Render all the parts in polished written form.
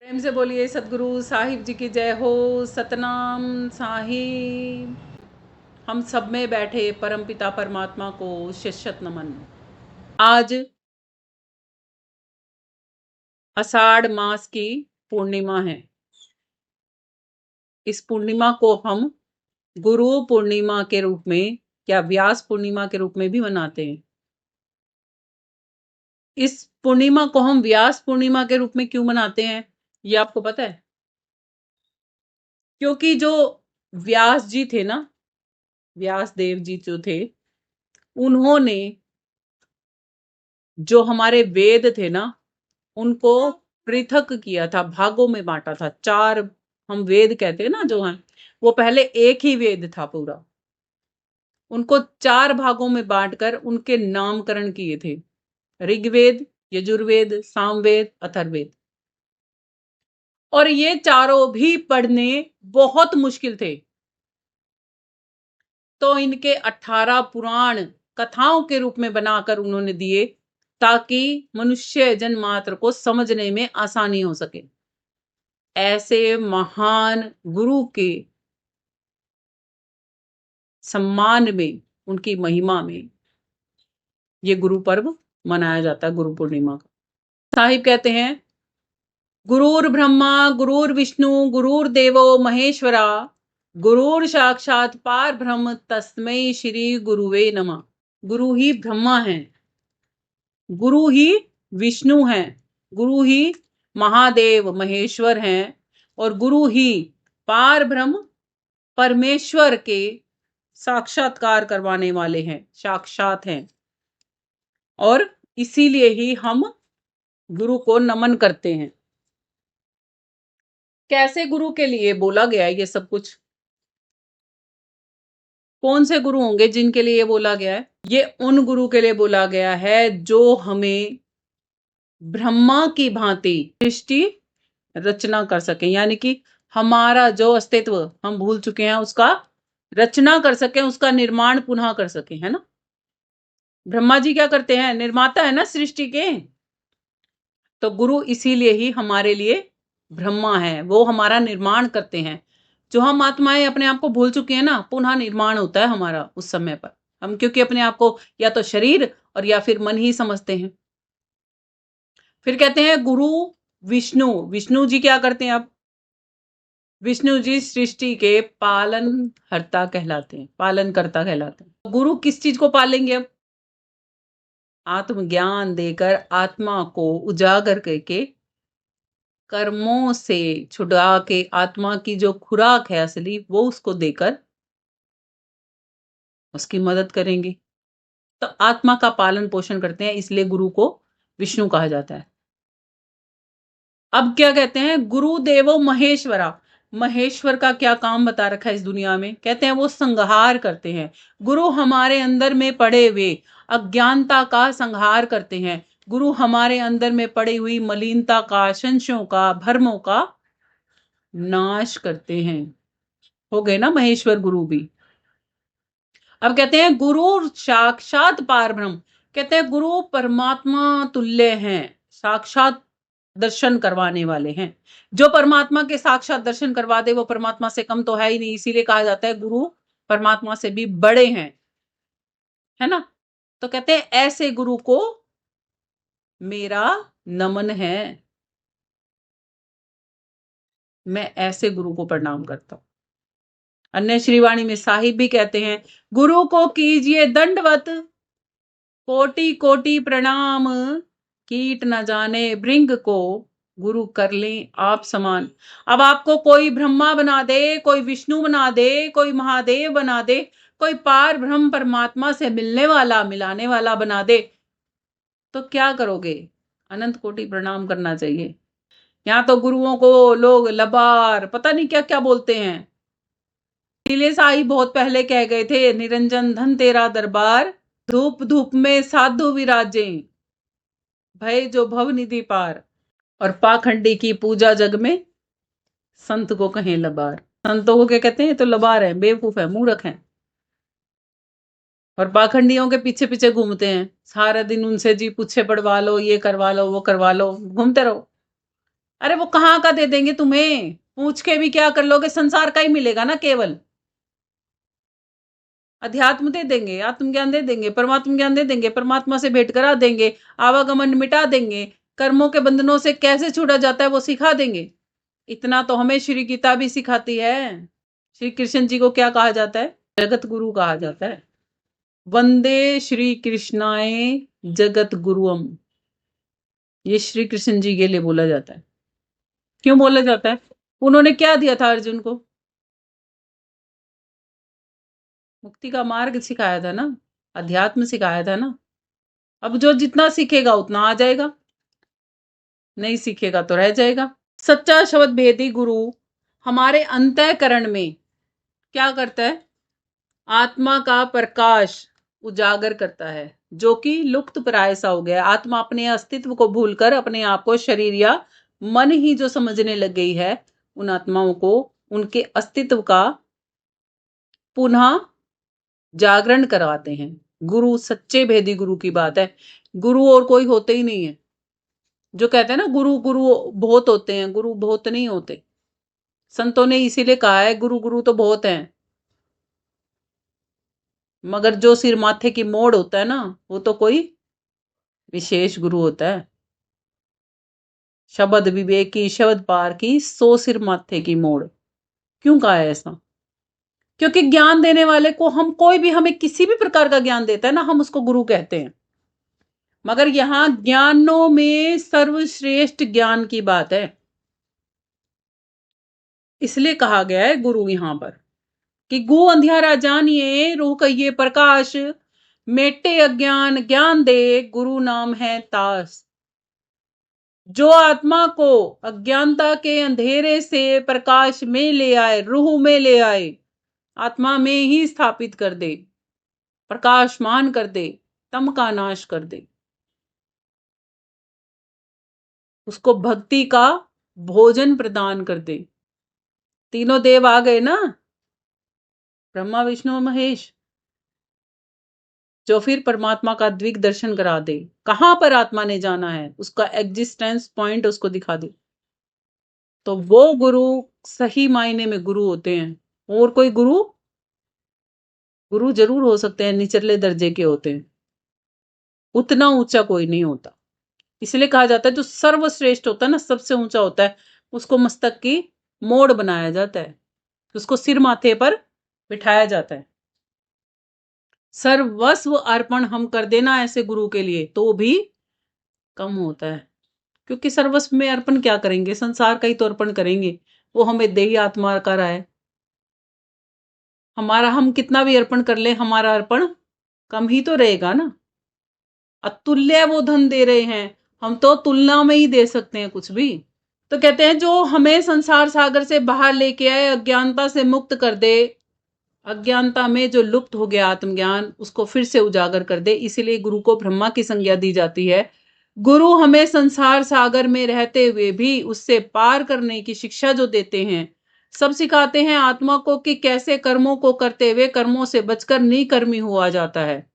प्रेम से बोलिए सदगुरु साहिब जी की जय हो। सतनाम साहिब। हम सब में बैठे परमपिता परमात्मा को शत नमन। आज आषाढ़ मास की पूर्णिमा है। इस पूर्णिमा को हम गुरु पूर्णिमा के रूप में या व्यास पूर्णिमा के रूप में भी मनाते हैं। इस पूर्णिमा को हम व्यास पूर्णिमा के रूप में क्यों मनाते हैं, ये आपको पता है? क्योंकि जो व्यास जी थे ना, व्यास देव जी जो थे, उन्होंने जो हमारे वेद थे ना, उनको पृथक किया था, भागों में बांटा था। चार हम वेद कहते हैं ना जो हैं, वो पहले एक ही वेद था पूरा। उनको चार भागों में बांटकर उनके नामकरण किए थे: ऋग्वेद, यजुर्वेद, सामवेद, अथर्ववेद। और ये चारों भी पढ़ने बहुत मुश्किल थे, तो इनके 18 पुराण कथाओं के रूप में बनाकर उन्होंने दिए, ताकि मनुष्य जन्मात्र को समझने में आसानी हो सके। ऐसे महान गुरु के सम्मान में, उनकी महिमा में ये गुरु पर्व मनाया जाता है, गुरु पूर्णिमा का। साहिब कहते हैं, गुरुर ब्रह्मा गुरुर्विष्णु गुरुर्देवो महेश्वरा, गुरुर साक्षात पार ब्रह्म तस्मै श्री गुरुवे नमः। गुरु ही ब्रह्मा है, गुरु ही विष्णु हैं, गुरु ही महादेव महेश्वर हैं, और गुरु ही पार ब्रह्म परमेश्वर के साक्षात्कार करवाने वाले हैं, साक्षात हैं। और इसीलिए ही हम गुरु को नमन करते हैं। कैसे गुरु के लिए बोला गया है ये सब कुछ? कौन से गुरु होंगे जिनके लिए ये बोला गया है? ये उन गुरु के लिए बोला गया है जो हमें ब्रह्मा की भांति सृष्टि रचना कर सके, यानी कि हमारा जो अस्तित्व हम भूल चुके हैं उसका रचना कर सके, उसका निर्माण पुनः कर सके, है ना? ब्रह्मा जी क्या करते हैं? निर्माता है ना सृष्टि के। तो गुरु इसीलिए ही हमारे लिए ब्रह्मा है, वो हमारा निर्माण करते हैं। जो हम आत्माएं अपने आप को भूल चुके हैं ना, पुनः निर्माण होता है हमारा उस समय पर। हम क्योंकि अपने आप को या तो शरीर और या फिर मन ही समझते हैं। फिर कहते हैं गुरु विष्णु। विष्णु जी क्या करते हैं? अब विष्णु जी सृष्टि के पालनहर्ता कहलाते हैं, पालनकर्ता कहलाते हैं। गुरु किस चीज को पालेंगे? अब आत्मज्ञान देकर, आत्मा को उजागर करके, कर्मों से छुड़ा के, आत्मा की जो खुराक है असली वो उसको देकर उसकी मदद करेंगे। तो आत्मा का पालन पोषण करते हैं, इसलिए गुरु को विष्णु कहा जाता है। अब क्या कहते हैं? गुरु देवो महेश्वरा। महेश्वर का क्या काम बता रखा है इस दुनिया में? कहते हैं वो संहार करते हैं। गुरु हमारे अंदर में पड़े हुए अज्ञानता का संहार करते हैं। गुरु हमारे अंदर में पड़ी हुई मलिनता का, संशयों का, भ्रमों का नाश करते हैं। हो गए ना महेश्वर गुरु भी। अब कहते हैं गुरु साक्षात पार ब्रह्म। कहते हैं गुरु परमात्मा तुल्य हैं, साक्षात दर्शन करवाने वाले हैं। जो परमात्मा के साक्षात दर्शन करवा दे वो परमात्मा से कम तो है ही नहीं, इसीलिए कहा जाता है गुरु परमात्मा से भी बड़े हैं, है ना? तो कहते हैं ऐसे गुरु को मेरा नमन है, मैं ऐसे गुरु को प्रणाम करता हूं। अन्य श्रीवाणी में साहिब भी कहते हैं, गुरु को कीजिए दंडवत, कोटि कोटि प्रणाम, कीट न जाने भृंग को, गुरु कर लें आप समान। अब आपको कोई ब्रह्मा बना दे, कोई विष्णु बना दे, कोई महादेव बना दे, कोई पार ब्रह्म परमात्मा से मिलने वाला, मिलाने वाला बना दे, तो क्या करोगे? अनंत कोटि प्रणाम करना चाहिए। यहाँ तो गुरुओं को लोग लबार पता नहीं क्या क्या बोलते हैं। इसीलिए साईं बहुत पहले कह गए थे, निरंजन धन तेरा दरबार, धूप धूप में साधु विराजे, भय जो भव निधि पार, और पाखंडी की पूजा जग में, संत को कहें लबार। संतों को क्या कहते हैं? तो लबार है, बेवकूफ है, मूर्ख है। और पाखंडियों के पीछे पीछे घूमते हैं सारा दिन, उनसे जी पूछे पड़वा लो, ये करवा लो, वो करवा लो, घूमते रहो। अरे वो कहाँ का दे देंगे तुम्हें, पूछ के भी क्या कर लोगे, संसार का ही मिलेगा ना केवल। अध्यात्म दे देंगे, आत्मज्ञान दे देंगे, परमात्म ज्ञान दे देंगे, परमात्मा से भेंट करा देंगे, आवागमन मिटा देंगे, कर्मों के बंधनों से कैसे छूटा जाता है वो सिखा देंगे। इतना तो हमें श्री गीता भी सिखाती है। श्री कृष्ण जी को क्या कहा जाता है? जगत गुरु कहा जाता है। वंदे श्री कृष्णाय जगत गुरुम, ये श्री कृष्ण जी के लिए बोला जाता है। क्यों बोला जाता है? उन्होंने क्या दिया था अर्जुन को? मुक्ति का मार्ग सिखाया था ना, अध्यात्म सिखाया था ना। अब जो जितना सीखेगा उतना आ जाएगा, नहीं सीखेगा तो रह जाएगा। सच्चा शब्द भेदी गुरु हमारे अंतःकरण में क्या करता है? आत्मा का प्रकाश उजागर करता है, जो कि लुप्त प्राय सा हो गया। आत्मा अपने अस्तित्व को भूलकर अपने आप को शरीर या मन ही जो समझने लग गई है, उन आत्माओं को उनके अस्तित्व का पुनः जागरण करवाते हैं गुरु। सच्चे भेदी गुरु की बात है। गुरु और कोई होते ही नहीं है। जो कहते हैं ना गुरु गुरु बहुत होते हैं, गुरु बहुत नहीं होते। संतों ने इसीलिए कहा है गुरु गुरु तो बहुत हैं, मगर जो सिर माथे की मोड़ होता है ना, वो तो कोई विशेष गुरु होता है। शब्द विवेक की शब्द पार की 100 सिर माथे की मोड़। क्यों कहा है ऐसा? क्योंकि ज्ञान देने वाले को हम, कोई भी हमें किसी भी प्रकार का ज्ञान देता है ना, हम उसको गुरु कहते हैं। मगर यहां ज्ञानों में सर्वश्रेष्ठ ज्ञान की बात है, इसलिए कहा गया है गुरु यहां पर कि गु अंधियारा जानिए, रूह कहिए प्रकाश, मेटे अज्ञान ज्ञान दे, गुरु नाम है तास। जो आत्मा को अज्ञानता के अंधेरे से प्रकाश में ले आए, रूह में ले आए, आत्मा में ही स्थापित कर दे, प्रकाशमान कर दे, तम का नाश कर दे, उसको भक्ति का भोजन प्रदान कर दे। तीनों देव आ गए ना, ब्रह्मा विष्णु महेश, जो फिर परमात्मा का द्विग दर्शन करा दे। कहां पर आत्मा ने जाना है, उसका एग्जिस्टेंस पॉइंट उसको दिखा दे, तो वो गुरु सही मायने में गुरु होते हैं। और कोई गुरु गुरु जरूर हो सकते हैं, निचले दर्जे के होते हैं, उतना ऊंचा कोई नहीं होता। इसलिए कहा जाता है जो सर्वश्रेष्ठ होता है ना, सबसे ऊंचा होता है, उसको मस्तक की मोड़ बनाया जाता है, उसको सिर माथे पर बिठाया जाता है। सर्वस्व अर्पण हम कर देना ऐसे गुरु के लिए तो भी कम होता है, क्योंकि सर्वस्व में अर्पण क्या करेंगे? संसार का ही तो अर्पण करेंगे। वो हमें देही आत्मा का रहा है, हमारा हम कितना भी अर्पण कर ले, हमारा अर्पण कम ही तो रहेगा ना। अतुल्य वो धन दे रहे हैं, हम तो तुलना में ही दे सकते हैं कुछ भी। तो कहते हैं जो हमें संसार सागर से बाहर लेके आए, अज्ञानता से मुक्त कर दे, अज्ञानता में जो लुप्त हो गया आत्मज्ञान, उसको फिर से उजागर कर दे। इसीलिए गुरु को ब्रह्मा की संज्ञा दी जाती है। गुरु हमें संसार सागर में रहते हुए भी उससे पार करने की शिक्षा जो देते हैं, सब सिखाते हैं आत्मा को कि कैसे कर्मों को करते हुए कर्मों से बचकर निकर्मी हुआ जाता है,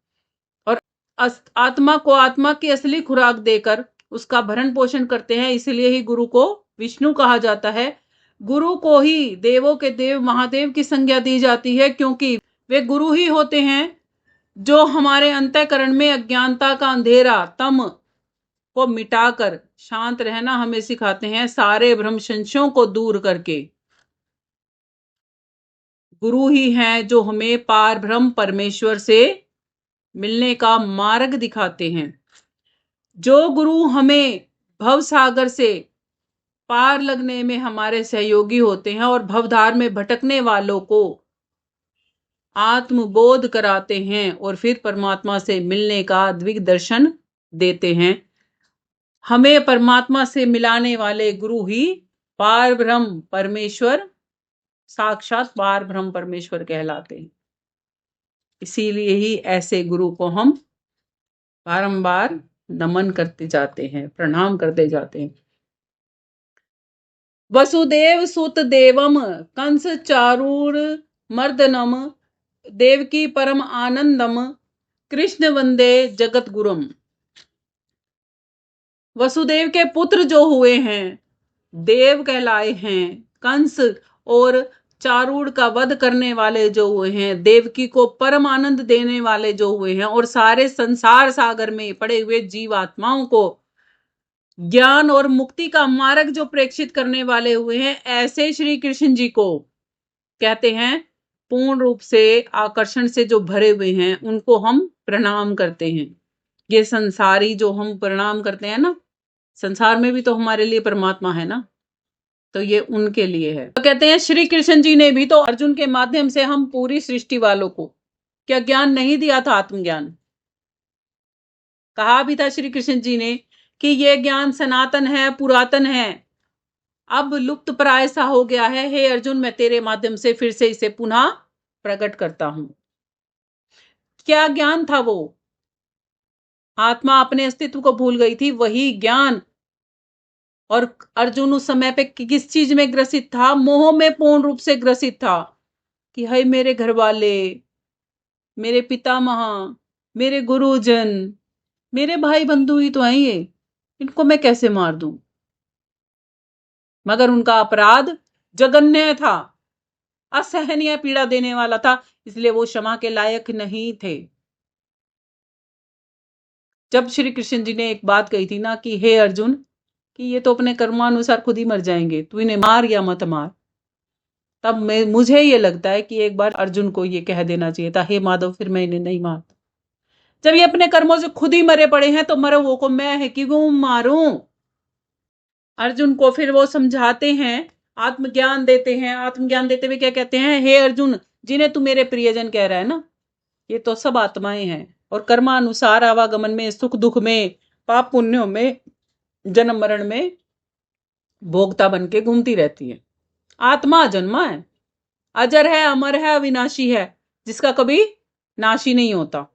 और आत्मा को आत्मा की असली खुराक देकर उसका भरण पोषण करते हैं। इसलिए ही गुरु को विष्णु कहा जाता है। गुरु को ही देवों के देव महादेव की संज्ञा दी जाती है, क्योंकि वे गुरु ही होते हैं जो हमारे अंतःकरण में अज्ञानता का अंधेरा तम को मिटाकर शांत रहना हमें सिखाते हैं, सारे भ्रम संशयों को दूर करके। गुरु ही हैं जो हमें पार ब्रह्म परमेश्वर से मिलने का मार्ग दिखाते हैं। जो गुरु हमें भव सागर से पार लगने में हमारे सहयोगी होते हैं और भवधार में भटकने वालों को आत्मबोध कराते हैं और फिर परमात्मा से मिलने का द्विग दर्शन देते हैं। हमें परमात्मा से मिलाने वाले गुरु ही पार ब्रह्म परमेश्वर, साक्षात पार ब्रह्म परमेश्वर कहलाते हैं। इसीलिए ही ऐसे गुरु को हम बारंबार नमन करते जाते हैं, प्रणाम करते जाते हैं। वसुदेव सुत देवम कंस चारूर मर्दनम, देवकी परम आनंदम, कृष्ण वंदे जगत गुरुम। वसुदेव के पुत्र जो हुए हैं, देव कहलाए हैं। कंस और चारूड़ का वध करने वाले जो हुए हैं, देवकी को परम आनंद देने वाले जो हुए हैं, और सारे संसार सागर में पड़े हुए जीवात्माओं को ज्ञान और मुक्ति का मार्ग जो प्रेक्षित करने वाले हुए हैं, ऐसे श्री कृष्ण जी को कहते हैं पूर्ण रूप से आकर्षण से जो भरे हुए हैं, उनको हम प्रणाम करते हैं। ये संसारी जो हम प्रणाम करते हैं ना, संसार में भी तो हमारे लिए परमात्मा है ना, तो ये उनके लिए है। तो कहते हैं श्री कृष्ण जी ने भी तो अर्जुन के माध्यम से हम पूरी सृष्टि वालों को क्या ज्ञान नहीं दिया था? आत्मज्ञान कहा भी था श्री कृष्ण जी ने कि ये ज्ञान सनातन है, पुरातन है, अब लुप्त प्राय सा हो गया है। हे अर्जुन, मैं तेरे माध्यम से फिर से इसे पुनः प्रकट करता हूं। क्या ज्ञान था वो? आत्मा अपने अस्तित्व को भूल गई थी, वही ज्ञान। और अर्जुन उस समय पे किस चीज में ग्रसित था? मोह में पूर्ण रूप से ग्रसित था कि हाय मेरे घर वाले, मेरे पितामह, मेरे गुरुजन, मेरे भाई बंधु ही तो हैं ये, इनको मैं कैसे मार दूं? मगर उनका अपराध जघन्य था, असहनीय पीड़ा देने वाला था, इसलिए वो क्षमा के लायक नहीं थे। जब श्री कृष्ण जी ने एक बात कही थी ना कि हे अर्जुन, कि ये तो अपने कर्मानुसार खुद ही मर जाएंगे, तू इन्हें मार या मत मार, तब मुझे ये लगता है कि एक बार अर्जुन को ये कह देना चाहिए था, हे माधव फिर मैं इन्हें नहीं मारता। जब ये अपने कर्मों से खुद ही मरे पड़े हैं तो मरो वो को मैं है कि वो मारूं? अर्जुन को फिर वो समझाते हैं, आत्मज्ञान देते हैं। आत्मज्ञान देते हुए क्या कहते हैं? हे अर्जुन, जिन्हें तू मेरे प्रियजन कह रहा है ना, ये तो सब आत्माएं हैं और कर्मानुसार आवागमन में, सुख दुख में, पाप पुण्यों में, जन्म मरण में भोगता बन के घूमती रहती है। आत्मा जन्मा है, अजर है, अमर है, अविनाशी है, जिसका कभी नाश ही नहीं होता।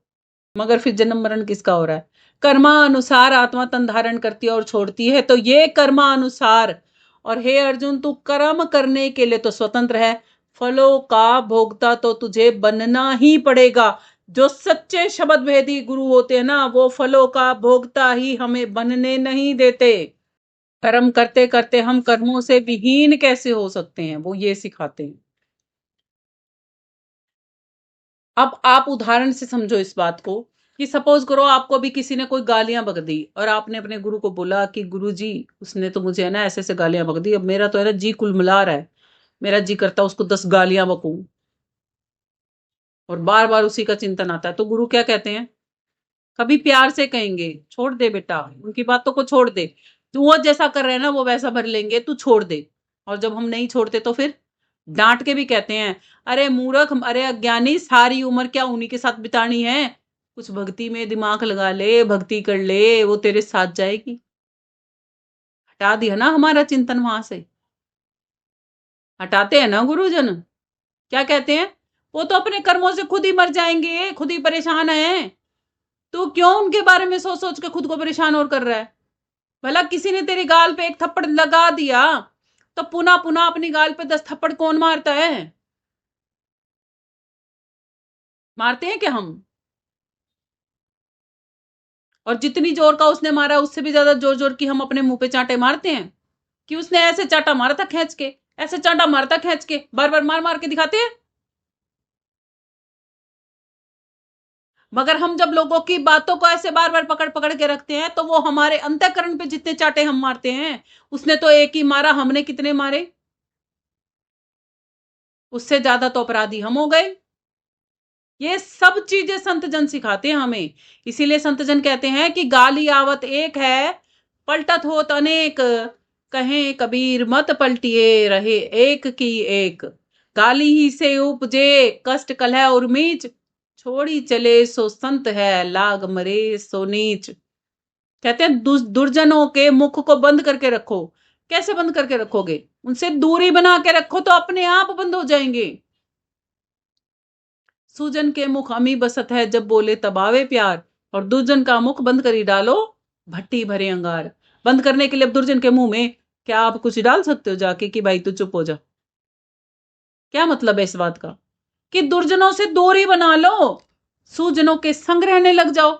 मगर फिर जन्म मरण किसका हो रहा है? कर्मानुसार आत्मा तन धारण करती है और छोड़ती है, तो ये कर्मानुसार। और हे अर्जुन, तू कर्म करने के लिए तो स्वतंत्र है, फलों का भोगता तो तुझे बनना ही पड़ेगा। जो सच्चे शब्द भेदी गुरु होते हैं ना, वो फलों का भोगता ही हमें बनने नहीं देते। कर्म करते करते हम कर्मों से विहीन कैसे हो सकते हैं, वो ये सिखाते हैं। अब आप उदाहरण से समझो इस बात को कि सपोज करो आपको भी किसी ने कोई गालियां बक दी और आपने अपने गुरु को बोला कि गुरु जी, उसने तो मुझे है ना ऐसे ऐसे गालियां बक दी, अब मेरा तो है ना जी कुलमिला रहा है, मेरा जी करता उसको 10 गालियां बकूं, और बार बार उसी का चिंतन आता है। तो गुरु क्या कहते हैं? कभी प्यार से कहेंगे, छोड़ दे बेटा, उनकी बातों को छोड़ दे, तू वो जैसा कर रहे हैं ना वो वैसा भर लेंगे, तू छोड़ दे। और जब हम नहीं छोड़ते तो फिर डांट के भी कहते हैं, अरे मूर्ख, अरे अज्ञानी, सारी उम्र क्या उन्हीं के साथ बितानी है? कुछ भक्ति में दिमाग लगा ले, भक्ति कर ले, वो तेरे साथ जाएगी। हटा दिया ना हमारा चिंतन वहां से, हटाते हैं ना गुरुजन। क्या कहते हैं? वो तो अपने कर्मों से खुद ही मर जाएंगे, खुद ही परेशान है, तू क्यों उनके बारे में सोच सोच के खुद को परेशान और कर रहा है? भला किसी ने तेरी गाल पे एक थप्पड़ लगा दिया तो पुनः पुनः अपनी गाल पे 10 थप्पड़ कौन मारता है? मारते हैं क्या हम? और जितनी जोर का उसने मारा उससे भी ज्यादा जोर जोर की हम अपने मुंह पे चांटे मारते हैं कि उसने ऐसे चांटा मारा था खींच के, ऐसे चांटा मारा था खींच के, बार बार मार मार के दिखाते हैं। मगर हम जब लोगों की बातों को ऐसे बार बार पकड़ पकड़ के रखते हैं तो वो हमारे अंतःकरण पे जितने चांटे हम मारते हैं, उसने तो एक ही मारा, हमने कितने मारे? उससे ज्यादा तो अपराधी हम हो गए। ये सब चीजें संत जन सिखाते हैं हमें। इसीलिए संत जन कहते हैं कि गाली आवत एक है, पलटत होत अनेक, कहें कबीर मत पलटिए, रहे एक की एक। गाली ही से उपजे कष्ट कलह और मीच, छोड़ी चले सो संत है, लाग मरे सो नीच। कहते हैं दुर्जनों के मुख को बंद करके रखो। कैसे बंद करके रखोगे? उनसे दूरी बना के रखो तो अपने आप बंद हो जाएंगे। सुजन के मुख अमी बसत है, जब बोले तब आवे प्यार, और दुर्जन का मुख बंद करी डालो, भट्टी भरे अंगार। बंद करने के लिए अब दुर्जन के मुंह में क्या आप कुछ डाल सकते हो जाके कि भाई तू चुप हो जा? क्या मतलब है इस बात का? कि दुर्जनों से दूरी बना लो, सुजनों के संग रहने लग जाओ,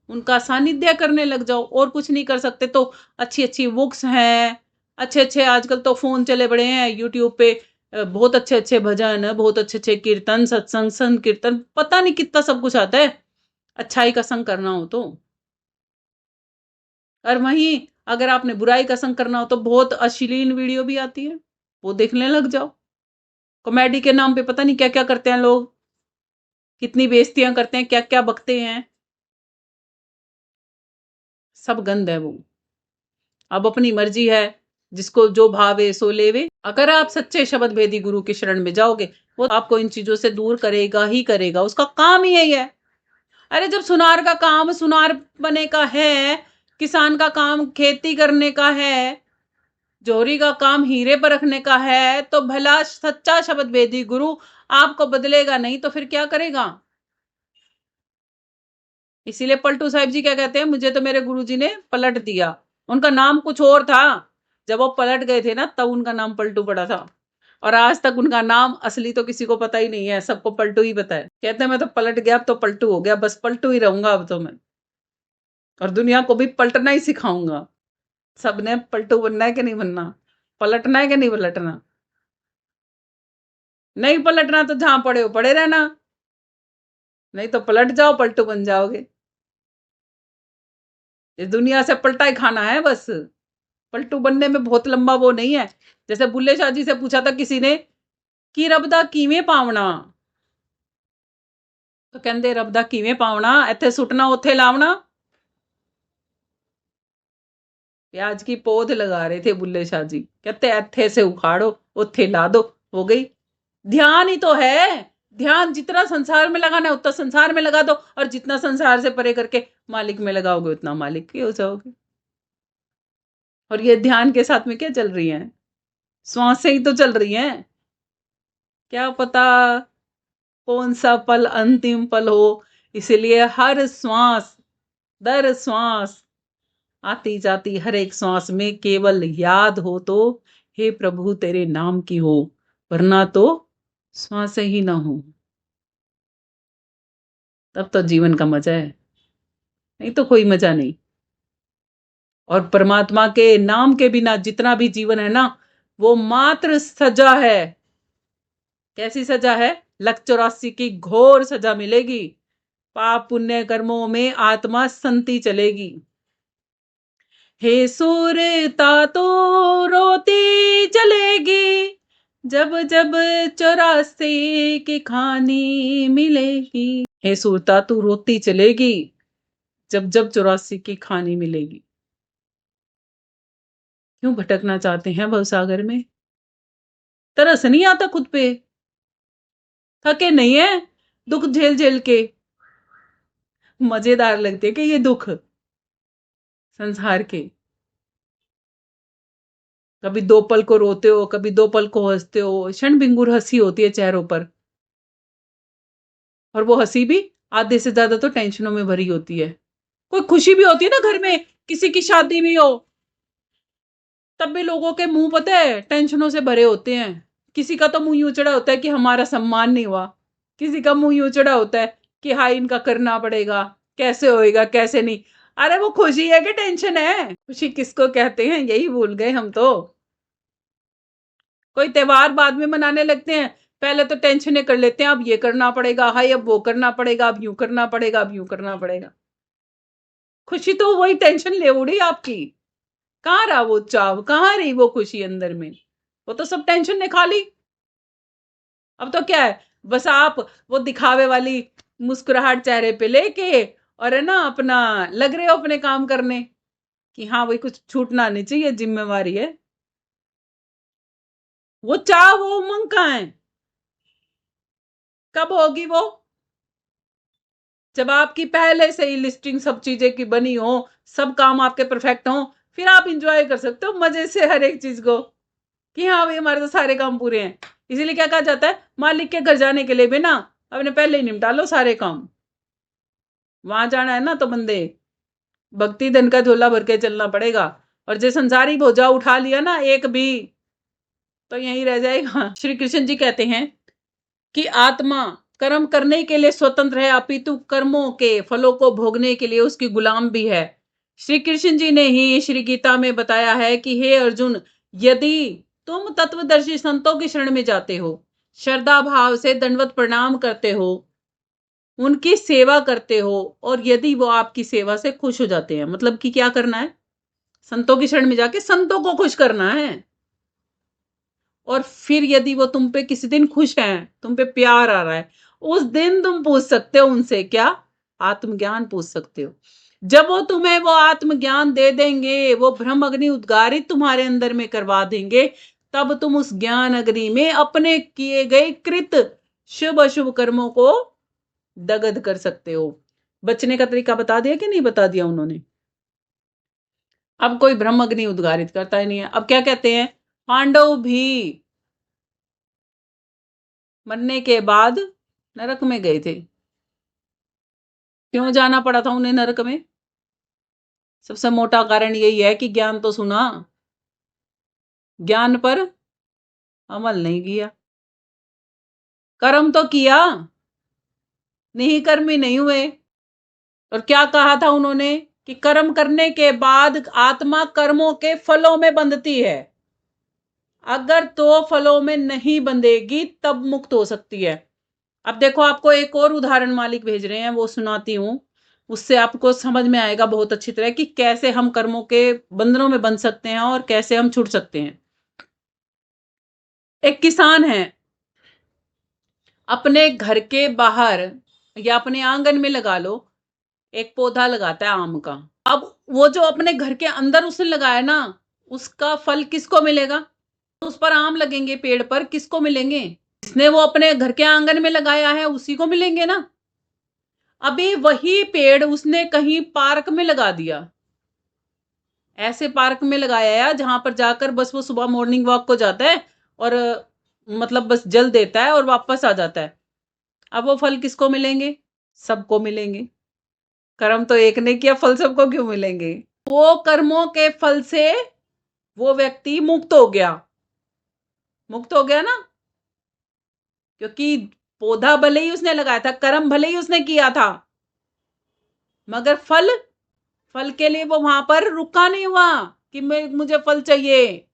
उनका सानिध्य करने लग जाओ, और कुछ नहीं कर सकते तो अच्छी अच्छी बुक्स हैं, अच्छे अच्छे आजकल तो फोन चले बड़े हैं, यूट्यूब पे बहुत अच्छे अच्छे भजन, बहुत अच्छे अच्छे कीर्तन, सत्संग, संकीर्तन, पता नहीं कितना सब कुछ आता है अच्छाई का संग करना हो तो। और वहीं अगर आपने बुराई का संग करना हो तो बहुत अश्लील वीडियो भी आती है, वो देखने लग जाओ। कॉमेडी के नाम पे पता नहीं क्या क्या करते हैं लोग, कितनी बेइज्जतियां करते हैं, क्या क्या बकते हैं, सब गंद है वो। अब अपनी मर्जी है, जिसको जो भावे सो लेवे। अगर आप सच्चे शब्द भेदी गुरु की शरण में जाओगे, वो आपको इन चीजों से दूर करेगा ही करेगा, उसका काम ही यही है। अरे जब सुनार का काम सुनार बने का है, किसान का काम खेती करने का है, जोहरी का काम हीरे पर रखने का है, तो भला सच्चा शब्द भेदी गुरु आपको बदलेगा नहीं तो फिर क्या करेगा? इसीलिए पलटू साहिब जी क्या कहते हैं, मुझे तो मेरे गुरुजी ने पलट दिया। उनका नाम कुछ और था, जब वो पलट गए थे ना तब उनका नाम पलटू पड़ा था। और आज तक उनका नाम असली तो किसी को पता ही नहीं है, सबको पलटू ही पता है। कहते हैं मैं तो पलट गया, अब तो पलटू हो गया, बस पलटू ही रहूंगा अब तो मैं, और दुनिया को भी पलटना ही सिखाऊंगा। सबने पलटू बनना है कि नहीं बनना, पलटना है कि नहीं पलटना? नहीं पलटना तो जहां पड़े हो पड़े रहना, नहीं तो पलट जाओ, पलटू बन जाओगे। इस दुनिया से पलटा ही खाना है बस, पलटू बनने में बहुत लंबा वो नहीं है। जैसे बुल्ले शाह जी से पूछा था किसी ने कि रब दा किवें पावना, तो कहंदे रब दा किवें पावना, इत्थे सुटना उत्थे लावना। प्याज की पौध लगा रहे थे बुल्ले शाह जी, कहते इत्थे से उखाड़ो उत्थे ला दो, हो गई। ध्यान ही तो है, ध्यान जितना संसार में लगाना है उतना संसार में लगा दो, और जितना संसार से परे करके मालिक में लगाओगे उतना मालिक के हो जाओगे। और ये ध्यान के साथ में क्या चल रही है, श्वासें ही तो चल रही हैं। क्या पता कौन सा पल अंतिम पल हो, इसलिए हर श्वास दर श्वास आती जाती हर एक श्वास में केवल याद हो तो हे प्रभु तेरे नाम की हो, वरना तो श्वास ही ना हो, तब तो जीवन का मजा है, नहीं तो कोई मजा नहीं। और परमात्मा के नाम के बिना जितना भी जीवन है ना, वो मात्र सजा है। कैसी सजा है? लक 84 की घोर सजा मिलेगी, पाप पुण्य कर्मों में आत्मा संती चलेगी। हे सूरता तो रोती चलेगी, जब जब 84 की खानी मिलेगी। हे सूरता तू रोती चलेगी, जब जब 84 की खानी मिलेगी। क्यों भटकना चाहते हैं भवसागर में? तरस नहीं आता खुद पे? थके नहीं है दुख झेल झेल के? मजेदार लगते कि ये दुख संसार के? कभी 2 पल को रोते हो, कभी 2 पल को हंसते हो, क्षण बिंगुर हंसी होती है चेहरों पर, और वो हंसी भी आधे से ज्यादा तो टेंशनों में भरी होती है। कोई खुशी भी होती है ना घर में, किसी की शादी भी हो, तब भी लोगों के मुंह पता है टेंशनों से भरे होते हैं। किसी का तो मुंह यूं चढ़ा होता है कि हमारा सम्मान नहीं हुआ, किसी का मुंह यूं चढ़ा होता है कि हाँ इनका करना पड़ेगा, कैसे होएगा कैसे नहीं। अरे वो खुशी है कि टेंशन है? खुशी किसको कहते हैं यही भूल गए हम तो। कोई त्योहार बाद में मनाने लगते हैं, पहले तो टेंशनें कर लेते हैं, अब ये करना पड़ेगा, हाय अब वो करना पड़ेगा, अब यूं करना पड़ेगा, अब यूं करना पड़ेगा। खुशी तो वही टेंशन ले उड़ी आपकी। कहाँ रहा वो चाव, कहाँ रही वो खुशी अंदर में? वो तो सब टेंशन ने खा ली। अब तो क्या है, बस आप वो दिखावे वाली मुस्कुराहट चेहरे पे लेके और है ना अपना लग रहे हो अपने काम करने कि हाँ भाई कुछ छूटना नहीं चाहिए, जिम्मेवारी है। वो चाह वो उमंग कहाँ है? कब होगी वो? जब आपकी पहले से ही लिस्टिंग सब चीजें की बनी हो, सब काम आपके परफेक्ट हो, फिर आप इंजॉय कर सकते हो मजे से हर एक चीज को कि हाँ भाई हमारे तो सारे काम पूरे हैं। इसीलिए क्या कहा जाता है, मालिक के घर जाने के लिए भी ना अपने पहले ही निपटा लो सारे काम। वहां जाना है ना तो बंदे भक्ति धन का झोला भर के चलना पड़ेगा, और जो संसारी बोझा उठा लिया ना एक भी, तो यहीं रह जाएगा। श्री कृष्ण जी कहते हैं कि आत्मा कर्म करने के लिए स्वतंत्र है, अपितु कर्मों के फलों को भोगने के लिए उसकी गुलाम भी है। श्री कृष्ण जी ने ही श्री गीता में बताया है कि हे अर्जुन, यदि तुम तत्वदर्शी संतों की शरण में जाते हो, श्रद्धा भाव से दंडवत प्रणाम करते हो, उनकी सेवा करते हो, और यदि वो आपकी सेवा से खुश हो जाते हैं, मतलब कि क्या करना है, संतों की शरण में जाके संतों को खुश करना है। और फिर यदि वो तुम पे किसी दिन खुश हैं, तुम पे प्यार आ रहा है, उस दिन तुम पूछ सकते हो उनसे, क्या, आत्मज्ञान पूछ सकते हो। जब वो तुम्हें वो आत्मज्ञान दे देंगे, वो ब्रह्म अग्नि उद्गारित तुम्हारे अंदर में करवा देंगे, तब तुम उस ज्ञान अग्नि में अपने किए गए कृत शुभ अशुभ कर्मों को दग्ध कर सकते हो। बचने का तरीका बता दिया कि नहीं बता दिया उन्होंने। अब कोई ब्रह्म अग्नि उद्गारित करता ही नहीं है। अब क्या कहते हैं, पांडव भी मरने के बाद नरक में गए थे। क्यों जाना पड़ा था उन्हें नरक में? सबसे मोटा कारण यही है कि ज्ञान तो सुना, ज्ञान पर अमल नहीं किया। कर्म तो किया, नहीं कर्मी नहीं हुए। और क्या कहा था उन्होंने कि कर्म करने के बाद आत्मा कर्मों के फलों में बंधती है। अगर तो फलों में नहीं बंधेगी तब मुक्त हो सकती है। अब देखो, आपको एक और उदाहरण मालिक भेज रहे हैं, वो सुनाती हूं, उससे आपको समझ में आएगा बहुत अच्छी तरह कि कैसे हम कर्मों के बंधनों में बंध सकते हैं और कैसे हम छूट सकते हैं। एक किसान है, अपने घर के बाहर या अपने आंगन में लगा लो, एक पौधा लगाता है आम का। अब वो जो अपने घर के अंदर उसने लगाया ना, उसका फल किसको मिलेगा? उस पर आम लगेंगे पेड़ पर, किसको मिलेंगे? जिसने वो अपने घर के आंगन में लगाया है उसी को मिलेंगे ना। अभी वही पेड़ उसने कहीं पार्क में लगा दिया, ऐसे पार्क में लगाया है जहां पर जाकर बस वो सुबह मॉर्निंग वॉक को जाता है और मतलब बस जल देता है और वापस आ जाता है। अब वो फल किसको मिलेंगे? सबको मिलेंगे। कर्म तो एक ने किया, फल सबको क्यों मिलेंगे? वो कर्मों के फल से वो व्यक्ति मुक्त हो गया, मुक्त हो गया ना, क्योंकि पौधा भले ही उसने लगाया था, कर्म भले ही उसने किया था, मगर फल, फल के लिए वो वहां पर रुका नहीं हुआ कि मुझे फल चाहिए।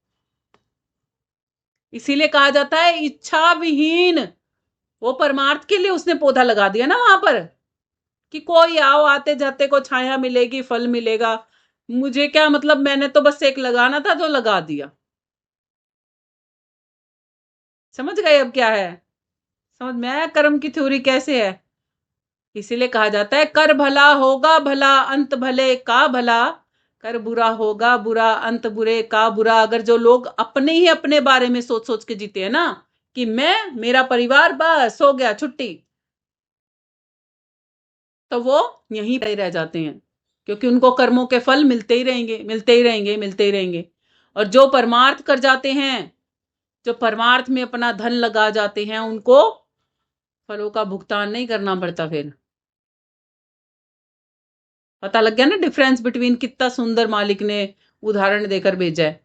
इसीलिए कहा जाता है इच्छा विहीन, वो परमार्थ के लिए उसने पौधा लगा दिया ना वहां पर, कि कोई आओ, आते जाते को छाया मिलेगी, फल मिलेगा, मुझे क्या मतलब, मैंने तो बस एक लगाना था तो लगा दिया। समझ गए अब क्या है? समझ में आया कर्म की थ्योरी कैसे है? इसीलिए कहा जाता है कर भला होगा भला, अंत भले का भला, कर बुरा होगा बुरा, अंत बुरे का बुरा। अगर जो लोग अपने ही अपने बारे में सोच सोच के जीते हैं ना, कि मैं, मेरा परिवार, बस हो गया छुट्टी, तो वो यहीं पर रह जाते हैं, क्योंकि उनको कर्मों के फल मिलते ही रहेंगे, मिलते ही रहेंगे, मिलते ही रहेंगे। और जो परमार्थ कर जाते हैं, जो परमार्थ में अपना धन लगा जाते हैं, उनको फलों का भुगतान नहीं करना पड़ता। फिर पता लग गया ना डिफरेंस बिटवीन, कितना सुंदर मालिक ने उदाहरण देकर भेजा है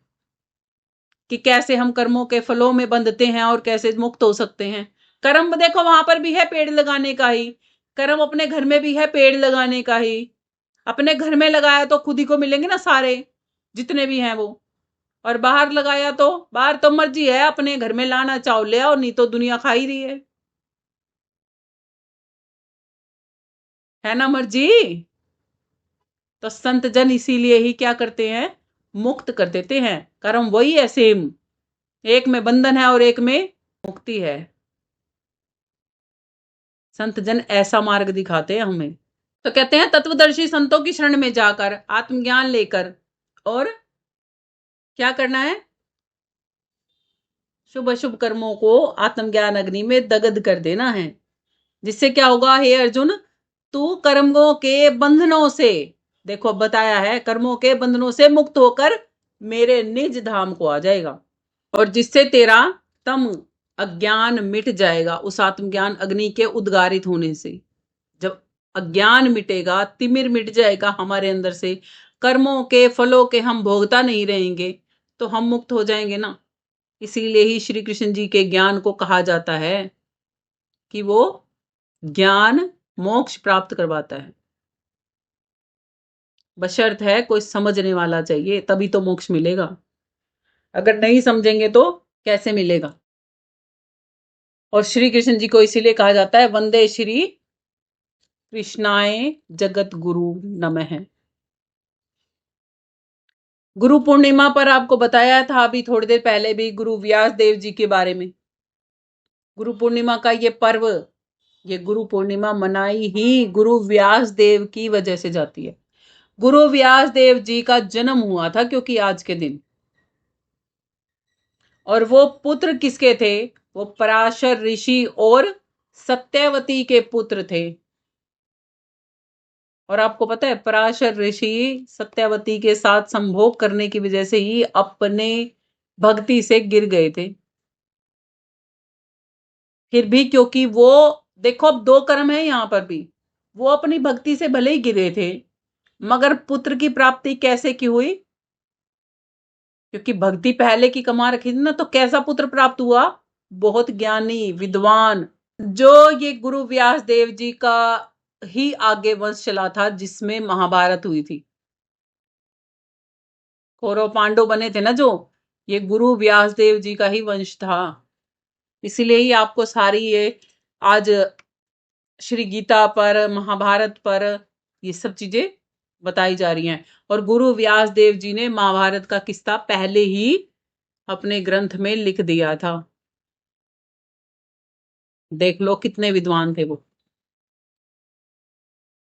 कि कैसे हम कर्मों के फलों में बंधते हैं और कैसे मुक्त हो सकते हैं। कर्म देखो वहां पर भी है पेड़ लगाने का ही, कर्म अपने घर में भी है पेड़ लगाने का ही। अपने घर में लगाया तो खुद ही को मिलेंगे ना सारे, जितने भी हैं वो। और बाहर लगाया तो बाहर तो मर्जी है, अपने घर में लाना चाहो ले आओ, नहीं तो दुनिया खा ही रही है ना मर्जी। तो संत जन इसीलिए ही क्या करते हैं, मुक्त कर देते हैं। कर्म वही है सेम, एक में बंधन है और एक में मुक्ति है। संत जन ऐसा मार्ग दिखाते हैं हमें। तो कहते हैं तत्वदर्शी संतों की शरण में जाकर आत्मज्ञान लेकर, और क्या करना है, शुभ अशुभ कर्मों को आत्मज्ञान अग्नि में दग्ध कर देना है। जिससे क्या होगा हे अर्जुन, तू कर्मों के बंधनों से, देखो बताया है, कर्मों के बंधनों से मुक्त होकर मेरे निज धाम को आ जाएगा। और जिससे तेरा तम अज्ञान मिट जाएगा, उस आत्मज्ञान अग्नि के उद्गारित होने से। जब अज्ञान मिटेगा, तिमिर मिट जाएगा हमारे अंदर से, कर्मों के फलों के हम भोगता नहीं रहेंगे, तो हम मुक्त हो जाएंगे ना। इसीलिए ही श्री कृष्ण जी के ज्ञान को कहा जाता है कि वो ज्ञान मोक्ष प्राप्त करवाता है। बशर्त है कोई समझने वाला चाहिए, तभी तो मोक्ष मिलेगा। अगर नहीं समझेंगे तो कैसे मिलेगा। और श्री कृष्ण जी को इसीलिए कहा जाता है वंदे श्री कृष्णाय जगत गुरु नमः। गुरु पूर्णिमा पर आपको बताया था अभी थोड़ी देर पहले भी गुरु व्यास देव जी के बारे में। गुरु पूर्णिमा का ये पर्व, ये गुरु पूर्णिमा मनाई ही गुरु व्यास देव की वजह से जाती है। गुरु व्यास देव जी का जन्म हुआ था क्योंकि आज के दिन, और वो पुत्र किसके थे? वो पराशर ऋषि और सत्यवती के पुत्र थे। और आपको पता है पराशर ऋषि सत्यवती के साथ संभोग करने की वजह से ही अपने भक्ति से गिर गए थे। फिर भी क्योंकि वो, देखो अब दो कर्म है यहां पर भी, वो अपनी भक्ति से भले ही गिरे थे मगर पुत्र की प्राप्ति कैसे की हुई? क्योंकि भक्ति पहले की कमा रखी थी ना, तो कैसा पुत्र प्राप्त हुआ? बहुत ज्ञानी विद्वान, जो ये गुरु व्यास देव जी का ही आगे वंश चला था जिसमें महाभारत हुई थी। कौरव पांडव बने थे ना जो, ये गुरु व्यास देव जी का ही वंश था। इसीलिए ही आपको सारी ये आज श्री गीता पर, महाभारत पर ये सब चीजें बताई जा रही हैं। और गुरु व्यास देव जी ने महाभारत का किस्सा पहले ही अपने ग्रंथ में लिख दिया था। देख लो कितने विद्वान थे वो।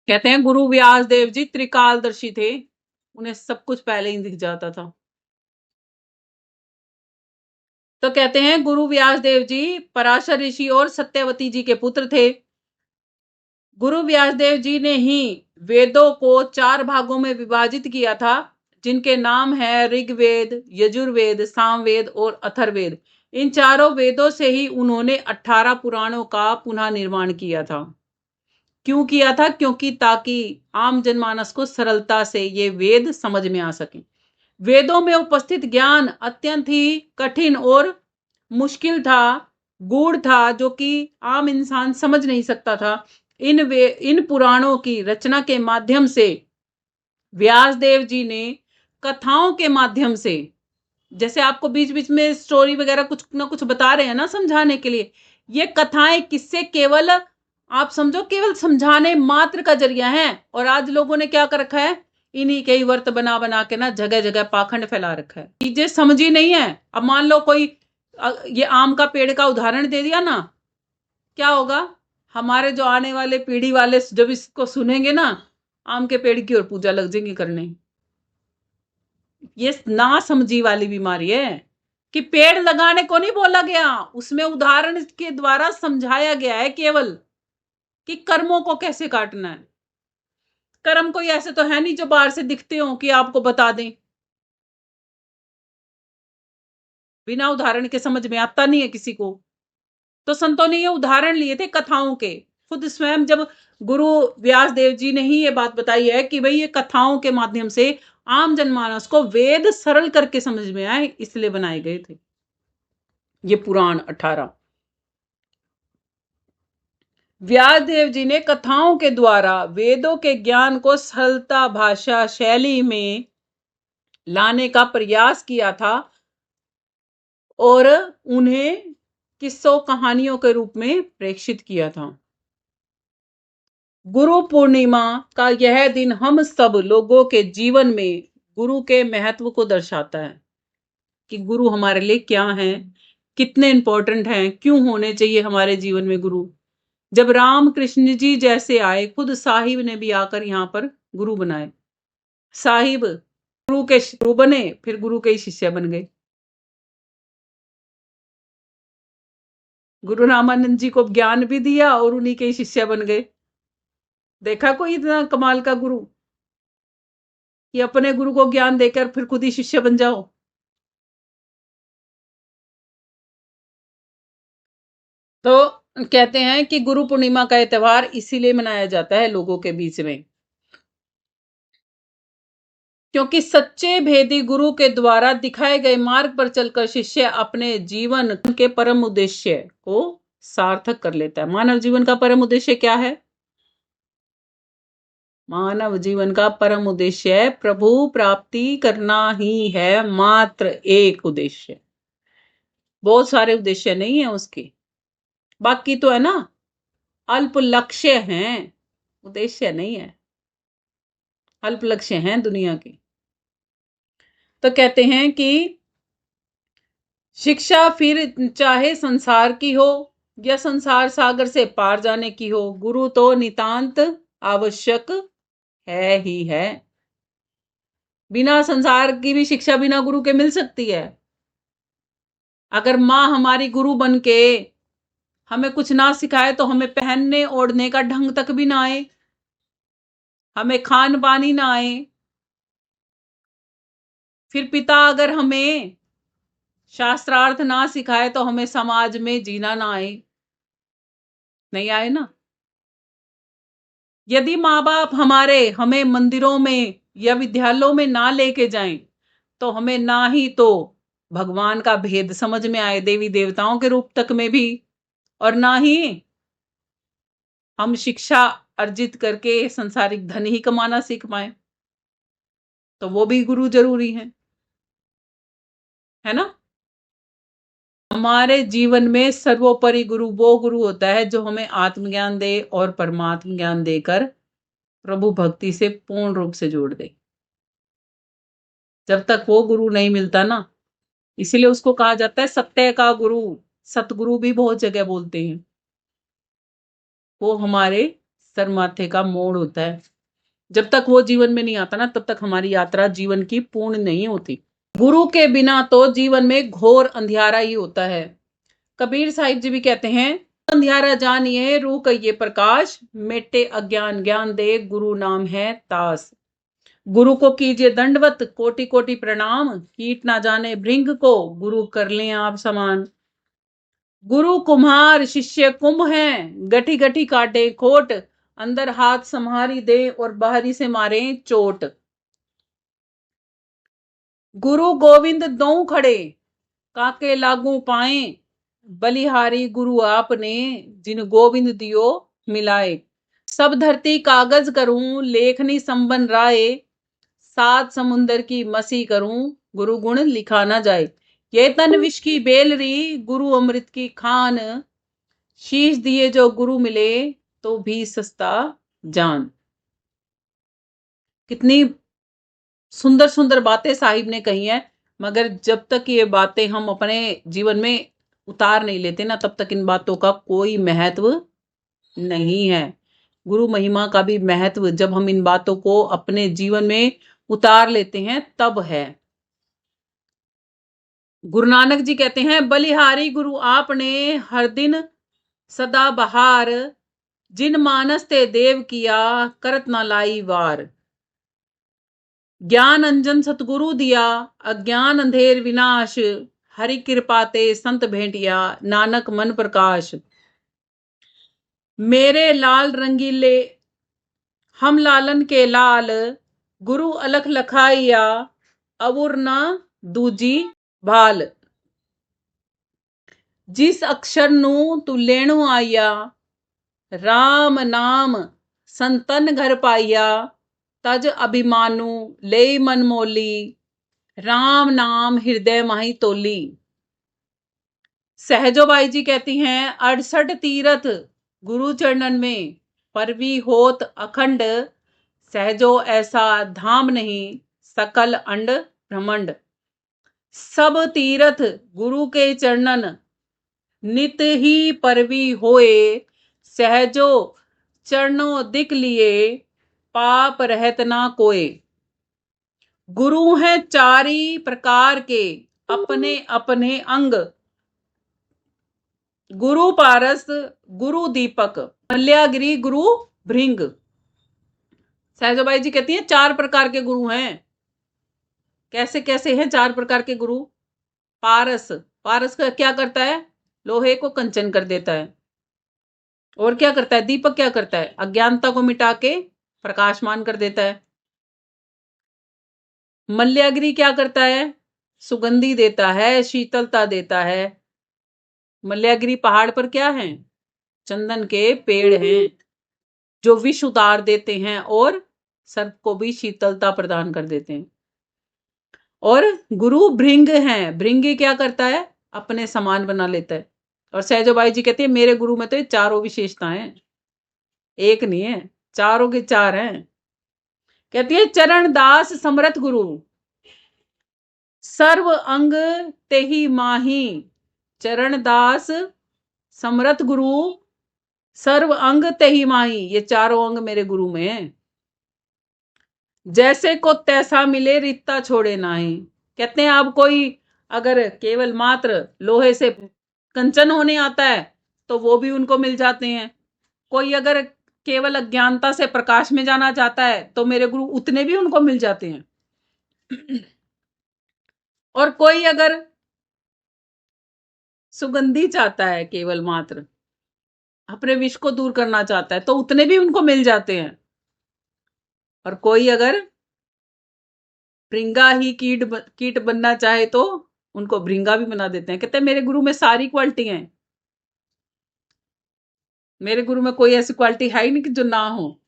कहते हैं गुरु व्यास देव जी त्रिकालदर्शी थे, उन्हें सब कुछ पहले ही दिख जाता था। तो कहते हैं गुरु व्यास देव जी पराशर ऋषि और सत्यवती जी के पुत्र थे। गुरु व्यासदेव जी ने ही वेदों को 4 भागों में विभाजित किया था, जिनके नाम है ऋग्वेद, यजुर्वेद, सामवेद और अथर्ववेद। इन चारों वेदों से ही उन्होंने 18 पुराणों का पुनः निर्माण किया था। क्यों किया था? क्योंकि ताकि आम जनमानस को सरलता से ये वेद समझ में आ सके। वेदों में उपस्थित ज्ञान अत्यंत ही कठिन और मुश्किल था, गूढ़ था, जो कि आम इंसान समझ नहीं सकता था। इन पुराणों की रचना के माध्यम से व्यासदेव जी ने कथाओं के माध्यम से, जैसे आपको बीच बीच में स्टोरी वगैरह कुछ ना कुछ बता रहे हैं ना समझाने के लिए, ये कथाएं किससे केवल आप समझो केवल समझाने मात्र का जरिया है। और आज लोगों ने क्या कर रखा है? इन्हीं के ही वर्त बना बना के ना जगह जगह पाखंड फैला रखा है, चीजें समझी नहीं है। अब मान लो कोई ये आम का पेड़ का उदाहरण दे दिया ना, क्या होगा? हमारे जो आने वाले पीढ़ी वाले जब इसको सुनेंगे ना, आम के पेड़ की ओर पूजा लग जाएंगी करने। ये ना समझी वाली बीमारी है कि पेड़ लगाने को नहीं बोला गया, उसमें उदाहरण के द्वारा समझाया गया है केवल कि कर्मों को कैसे काटना है। कर्म कोई ऐसे तो है नहीं जो बाहर से दिखते हो कि आपको बता दें, बिना उदाहरण के समझ में आता नहीं है किसी को। तो संतों ने ये उदाहरण लिए थे कथाओं के। खुद स्वयं जब गुरु व्यास देव जी ने ही ये बात बताई है कि भाई ये कथाओं के माध्यम से आम जनमानस को वेद सरल करके समझ में आए, इसलिए बनाए गए थे ये पुराण 18। व्यासदेव जी ने कथाओं के द्वारा वेदों के ज्ञान को सरलता भाषा शैली में लाने का प्रयास किया था और उन्हें किस्सों कहानियों के रूप में प्रेषित किया था। गुरु पूर्णिमा का यह दिन हम सब लोगों के जीवन में गुरु के महत्व को दर्शाता है कि गुरु हमारे लिए क्या हैं, कितने इंपॉर्टेंट हैं, क्यों होने चाहिए हमारे जीवन में गुरु। जब राम कृष्ण जी जैसे आए, खुद साहिब ने भी आकर यहाँ पर गुरु बनाए। साहिब गुरु के गुरु बने, फिर गुरु के ही शिष्य बन गए। गुरु रामानंद जी को ज्ञान भी दिया और उन्हीं के ही शिष्य बन गए। देखा कोई इतना कमाल का गुरु कि अपने गुरु को ज्ञान देकर फिर खुद ही शिष्य बन जाओ। तो कहते हैं कि गुरु पूर्णिमा का त्योहार इसीलिए मनाया जाता है लोगों के बीच में, क्योंकि सच्चे भेदी गुरु के द्वारा दिखाए गए मार्ग पर चलकर शिष्य अपने जीवन के परम उद्देश्य को सार्थक कर लेता है। मानव जीवन का परम उद्देश्य क्या है? मानव जीवन का परम उद्देश्य प्रभु प्राप्ति करना ही है, मात्र एक उद्देश्य। बहुत सारे उद्देश्य नहीं है उसके, बाकी तो है ना अल्प लक्ष्य हैं, उद्देश्य नहीं है, अल्प लक्ष्य हैं दुनिया के। तो कहते हैं कि शिक्षा फिर चाहे संसार की हो या संसार सागर से पार जाने की हो, गुरु तो नितांत आवश्यक है ही है। बिना संसार की भी शिक्षा बिना गुरु के मिल सकती है। अगर माँ हमारी गुरु बन के हमें कुछ ना सिखाए तो हमें पहनने ओढ़ने का ढंग तक भी ना आए, हमें खान पान ही ना आए। फिर पिता अगर हमें शास्त्रार्थ ना सिखाए तो हमें समाज में जीना ना आए, नहीं आए ना। यदि माँ बाप हमें मंदिरों में या विद्यालयों में ना लेके जाएं तो हमें ना ही तो भगवान का भेद समझ में आए देवी देवताओं के रूप तक में भी, और ना ही हम शिक्षा अर्जित करके संसारिक धन ही कमाना सीख पाए। तो वो भी गुरु जरूरी है ना। हमारे जीवन में सर्वोपरि गुरु वो गुरु होता है जो हमें आत्मज्ञान दे और परमात्म ज्ञान देकर प्रभु भक्ति से पूर्ण रूप से जोड़ दे। जब तक वो गुरु नहीं मिलता ना, इसीलिए उसको कहा जाता है सत्य का गुरु। सतगुरु भी बहुत जगह बोलते हैं, वो हमारे सर माथे का मोड़ होता है। जब तक वो जीवन में नहीं आता ना, तब तक हमारी यात्रा जीवन की पूर्ण नहीं होती। गुरु के बिना तो जीवन में घोर अंधियारा ही होता है। कबीर साहिब जी भी कहते हैं, अंधियारा जानिए रूह कहिए प्रकाश, मेटे अज्ञान ज्ञान दे गुरु नाम है तास। गुरु को कीजिए दंडवत कोटि कोटि प्रणाम, कीट ना जाने भृंग को गुरु कर लें आप समान। गुरु कुम्हार शिष्य कुंभ हैं, गठी गठी काटे खोट, अंदर हाथ संहारी दे और बाहरी से मारे चोट। गुरु गोविंद दो खड़े काके लागू पाए, बलिहारी गुरु आपने जिन गोविंद दियो मिलाए। सब धरती कागज करूं लेखनी संबन राय, सात समुंदर की मसी करूं गुरु गुण लिखा ना जाए। ये तन विष की बेलरी गुरु अमृत की खान, शीश दिए जो गुरु मिले तो भी सस्ता जान। कितनी सुंदर सुंदर बातें साहिब ने कही हैं, मगर जब तक ये बातें हम अपने जीवन में उतार नहीं लेते ना, तब तक इन बातों का कोई महत्व नहीं है। गुरु महिमा का भी महत्व जब हम इन बातों को अपने जीवन में उतार लेते हैं तब है। गुरु नानक जी कहते हैं, बलिहारी गुरु आपने हर दिन सदा बहार, जिन मानस ते देव किया करत ना लाई वार। ज्ञान अंजन सतगुरु दिया अज्ञान अंधेर विनाश, हरि कृपा ते संत भेंटिया नानक मन प्रकाश। मेरे लाल रंगीले हम लालन के लाल, गुरु अलख लखाइया अवुर न दूजी भाल। जिस अक्षर नू तू लेणु आया, राम नाम संतन घर पाइया, तज अभिमानु ले मन मोली, राम नाम हृदय माही तोली। सहजोबाई जी कहती हैं, 68 तीरथ गुरु चरणन में परवी होत अखंड, सहजो ऐसा धाम नहीं सकल अंड ब्रह्मंड। सब तीरथ गुरु के चरणन नित ही परवी होए, सहजो चरणों दिख लिए पाप रहत ना कोय। गुरु हैं चारी प्रकार के अपने अपने अंग, गुरु पारस गुरु दीपक मल्यागिरी गुरु भृंग। सहजोबाई जी कहती हैं 4 प्रकार के गुरु हैं। कैसे कैसे हैं 4 प्रकार के गुरु? पारस, पारस का क्या करता है? लोहे को कंचन कर देता है। और क्या करता है? दीपक क्या करता है? अज्ञानता को मिटा के प्रकाशमान कर देता है। मल्यागिरी क्या करता है? सुगंधी देता है, शीतलता देता है। मल्यागिरी पहाड़ पर क्या है? चंदन के पेड़ हैं जो विष उतार देते हैं और सर्प को भी शीतलता प्रदान कर देते हैं। और गुरु भृंग हैं, भृंगी क्या करता है, अपने समान बना लेता है। और सहजोबाई जी कहती है मेरे गुरु में तो ये चारों विशेषताएं हैं, एक नहीं है, चारों के चार हैं। कहती है चरण दास समरथ गुरु, सर्व अंग तेहि माही। चरण दास समरथ गुरु, सर्व अंग तेहि माही, ये चारों अंग मेरे गुरु में हैं। जैसे को तैसा मिले रिश्ता छोड़े नाही। कहते हैं अब कोई अगर केवल मात्र लोहे से कंचन होने आता है तो वो भी उनको मिल जाते हैं। कोई अगर केवल अज्ञानता से प्रकाश में जाना चाहता है तो मेरे गुरु उतने भी उनको मिल जाते हैं। और कोई अगर सुगंधी चाहता है, केवल मात्र अपने विष को दूर करना चाहता है तो उतने भी उनको मिल जाते हैं। और कोई अगर भृंगा ही कीट बनना चाहे तो उनको भृंगा भी बना देते हैं। कहते हैं मेरे गुरु में सारी क्वालिटी हैं, मेरे गुरु में कोई ऐसी क्वालिटी है ही नहीं कि जो ना हो।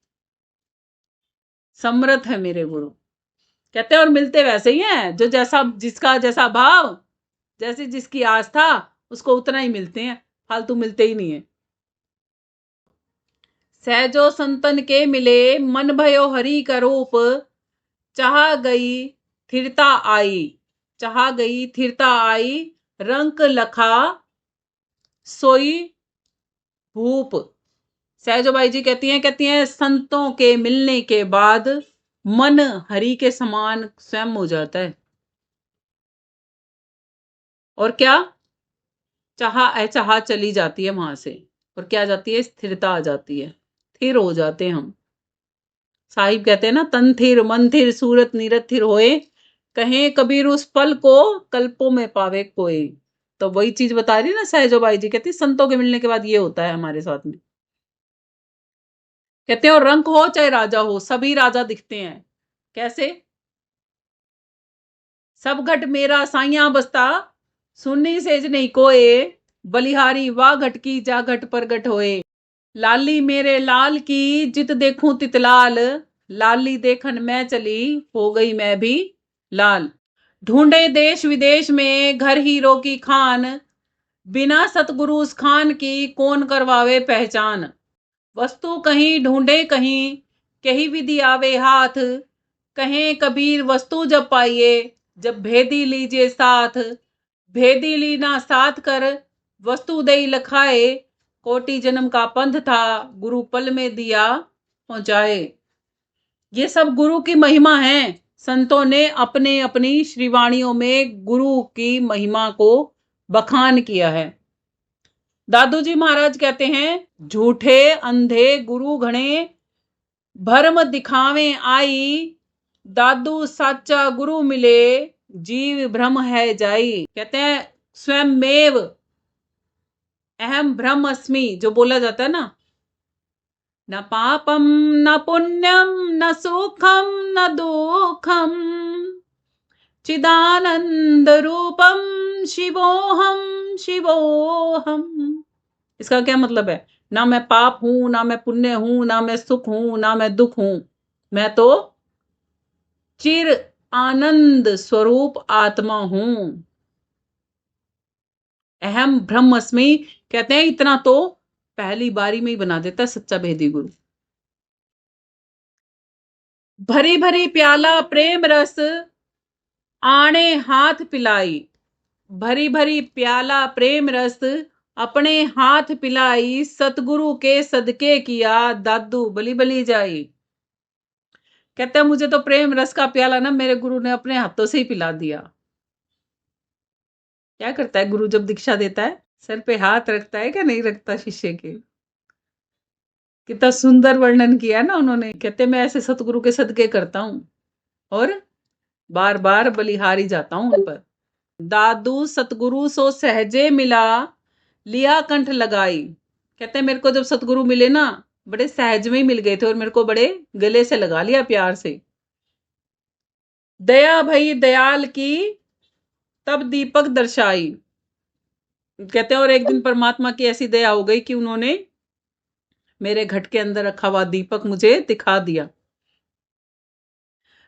समर्थ है मेरे गुरु। कहते हैं और मिलते वैसे ही हैं, जो जैसा जिसका जैसा भाव, जैसे जिसकी आस्था, उसको उतना ही मिलते हैं, फालतू मिलते ही नहीं है। सहजो संतन के मिले, मन भयो हरि का रूप। चाह गई थिरता आई, चाह गई थिरता आई। रंक लखा सोई भूप। सहजोबाई जी कहती हैं संतों के मिलने के बाद मन हरि के समान स्वयं हो जाता है। और क्या, चाह चली जाती है वहां से, और क्या जाती है, स्थिरता आ जाती है, स्थिर हो जाते हैं हम। साहिब कहते हैं ना, तन थिर मन थिर सूरत नीरत थिर होए, कहें कबीर उस पल को कल्पों में पावे कोई। तो वही चीज बता रही ना सहजोबाई जी, कहती संतों के मिलने के बाद ये होता है हमारे साथ में। कहते हैं और रंक हो चाहे राजा हो, सभी राजा दिखते हैं। कैसे, सब घट मेरा साइया बसता, सुननी सेज नहीं कोए। बलिहारी वाह घट की जा घट पर घट होए। लाली मेरे लाल की जित देखूं तित लाल, लाली देखन मैं चली हो गई मैं भी लाल। ढूंढे देश विदेश में घर हीरो की खान, बिना सतगुरु उस खान की कौन करवावे पहचान। वस्तु कहीं ढूंढे कहीं, कहीं विधि आवे हाथ। कहें कबीर वस्तु जब पाइए, जब भेदी लीजिए साथ। भेदी लीना साथ कर, वस्तु दई लखाए। कोटि जन्म का पंथ था, गुरु पल में दिया पहुंचाए। ये सब गुरु की महिमा है। संतों ने अपने अपनी श्रीवाणियों में गुरु की महिमा को बखान किया है। दादू जी महाराज कहते हैं, झूठे अंधे गुरु घणे, भरम दिखावे आई। दादू साचा गुरु मिले, जीव भ्रम है जाई। कहते हैं स्वयं मेव अहम ब्रह्म अस्मि, जो बोला जाता है ना, न पापम न पुण्यम न सुखम न दुखम, चिदानंद रूपम शिवोहम शिवोहम। इसका क्या मतलब है, ना मैं पाप हूं, ना मैं पुण्य हूं, ना मैं सुख हूं, ना मैं दुख हूं, मैं तो चिर आनंद स्वरूप आत्मा हूं। अहम ब्रह्मस्मि। कहते हैं इतना तो पहली बारी में ही बना देता है सच्चा भेदी गुरु। भरी भरी प्याला प्रेम रस, आणे हाथ पिलाई। भरी भरी प्याला प्रेम रस, अपने हाथ पिलाई। सतगुरु के सदके किया, दादू बली बली जाई। कहते हैं मुझे तो प्रेम रस का प्याला ना मेरे गुरु ने अपने हाथों से ही पिला दिया। क्या करता है गुरु जब दीक्षा देता है, सर पे हाथ रखता है क्या नहीं रखता शिष्य के। कितना सुंदर वर्णन किया है ना उन्होंने। कहते मैं ऐसे सतगुरु के सदके करता हूं और बार बार बलिहारी जाता हूं उन पर। दादू सतगुरु सो सहजे मिला, लिया कंठ लगाई। कहते मेरे को जब सतगुरु मिले ना, बड़े सहज में ही मिल गए थे और मेरे को बड़े गले से लगा लिया प्यार से। दया भई दयाल की, तब दीपक दर्शाई। कहते हैं और एक दिन परमात्मा की ऐसी दया हो गई कि उन्होंने मेरे घट के अंदर रखा हुआ दीपक मुझे दिखा दिया।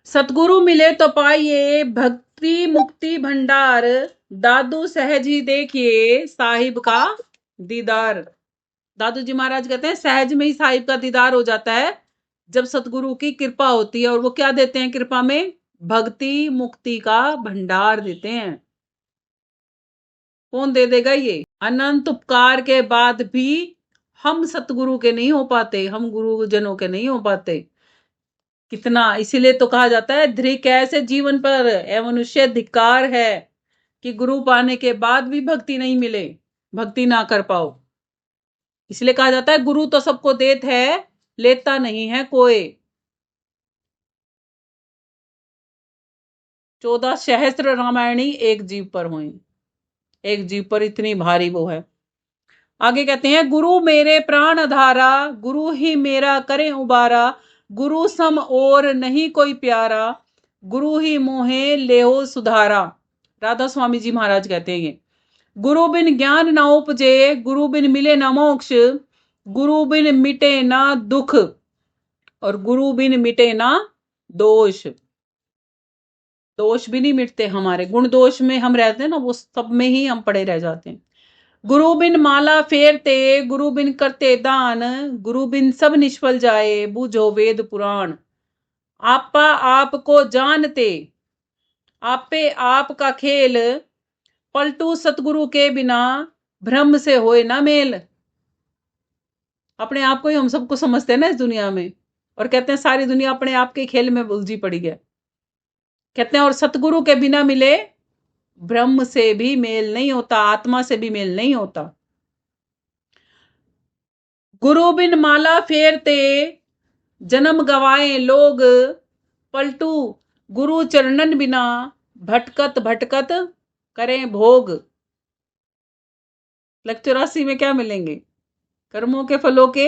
सतगुरु मिले तो पाइए भक्ति मुक्ति भंडार, दादू सहज ही देखिए साहिब का दीदार। दादू जी महाराज कहते हैं सहज में ही साहिब का दीदार हो जाता है जब सतगुरु की कृपा होती है। और वो क्या देते हैं कृपा में? भक्ति मुक्ति का भंडार देते हैं। कौन दे देगा ये? अनंत उपकार के बाद भी हम सतगुरु के नहीं हो पाते, हम गुरुजनों के नहीं हो पाते। कितना, इसीलिए तो कहा जाता है ध्रिक ऐसे जीवन पर ए मनुष्य धिक्कार है कि गुरु पाने के बाद भी भक्ति नहीं मिले, भक्ति ना कर पाओ। इसलिए कहा जाता है गुरु तो सबको देत है, लेता नहीं है कोई। 14 सहस्त्र रामायणी एक जीव पर हुई, एक जीव पर इतनी भारी वो है। आगे कहते हैं गुरु मेरे प्राण आधारा, गुरु ही मेरा करे उबारा, गुरु सम और नहीं कोई प्यारा, गुरु ही मोहे लेहो सुधारा। राधा स्वामी जी महाराज कहते हैं ये। गुरु बिन ज्ञान ना उपजे, गुरु बिन मिले ना मोक्ष, गुरु बिन मिटे ना दुख, और गुरु बिन मिटे ना दोष। दोष भी नहीं मिटते हमारे, गुण दोष में हम रहते हैं ना, वो सब में ही हम पड़े रह जाते हैं। गुरु बिन माला फेरते, गुरु बिन करते दान, गुरु बिन सब निष्फल जाए, बूझो वेद पुराण। आपा आपको जानते, आपे आप का खेल, पलटू सतगुरु के बिना, भ्रम से होए ना मेल। अपने आप को ही हम सबको समझते हैं ना इस दुनिया में, और कहते हैं सारी दुनिया अपने आप के खेल में उलझी पड़ी है। कहते हैं और सतगुरु के बिना मिले ब्रह्म से भी मेल नहीं होता, आत्मा से भी मेल नहीं होता। गुरु बिन माला फेरते, जन्म गवाए लोग, पलटू गुरु चरणन बिना, भटकत भटकत करें भोग। लग 84 में क्या मिलेंगे? कर्मों के फलों के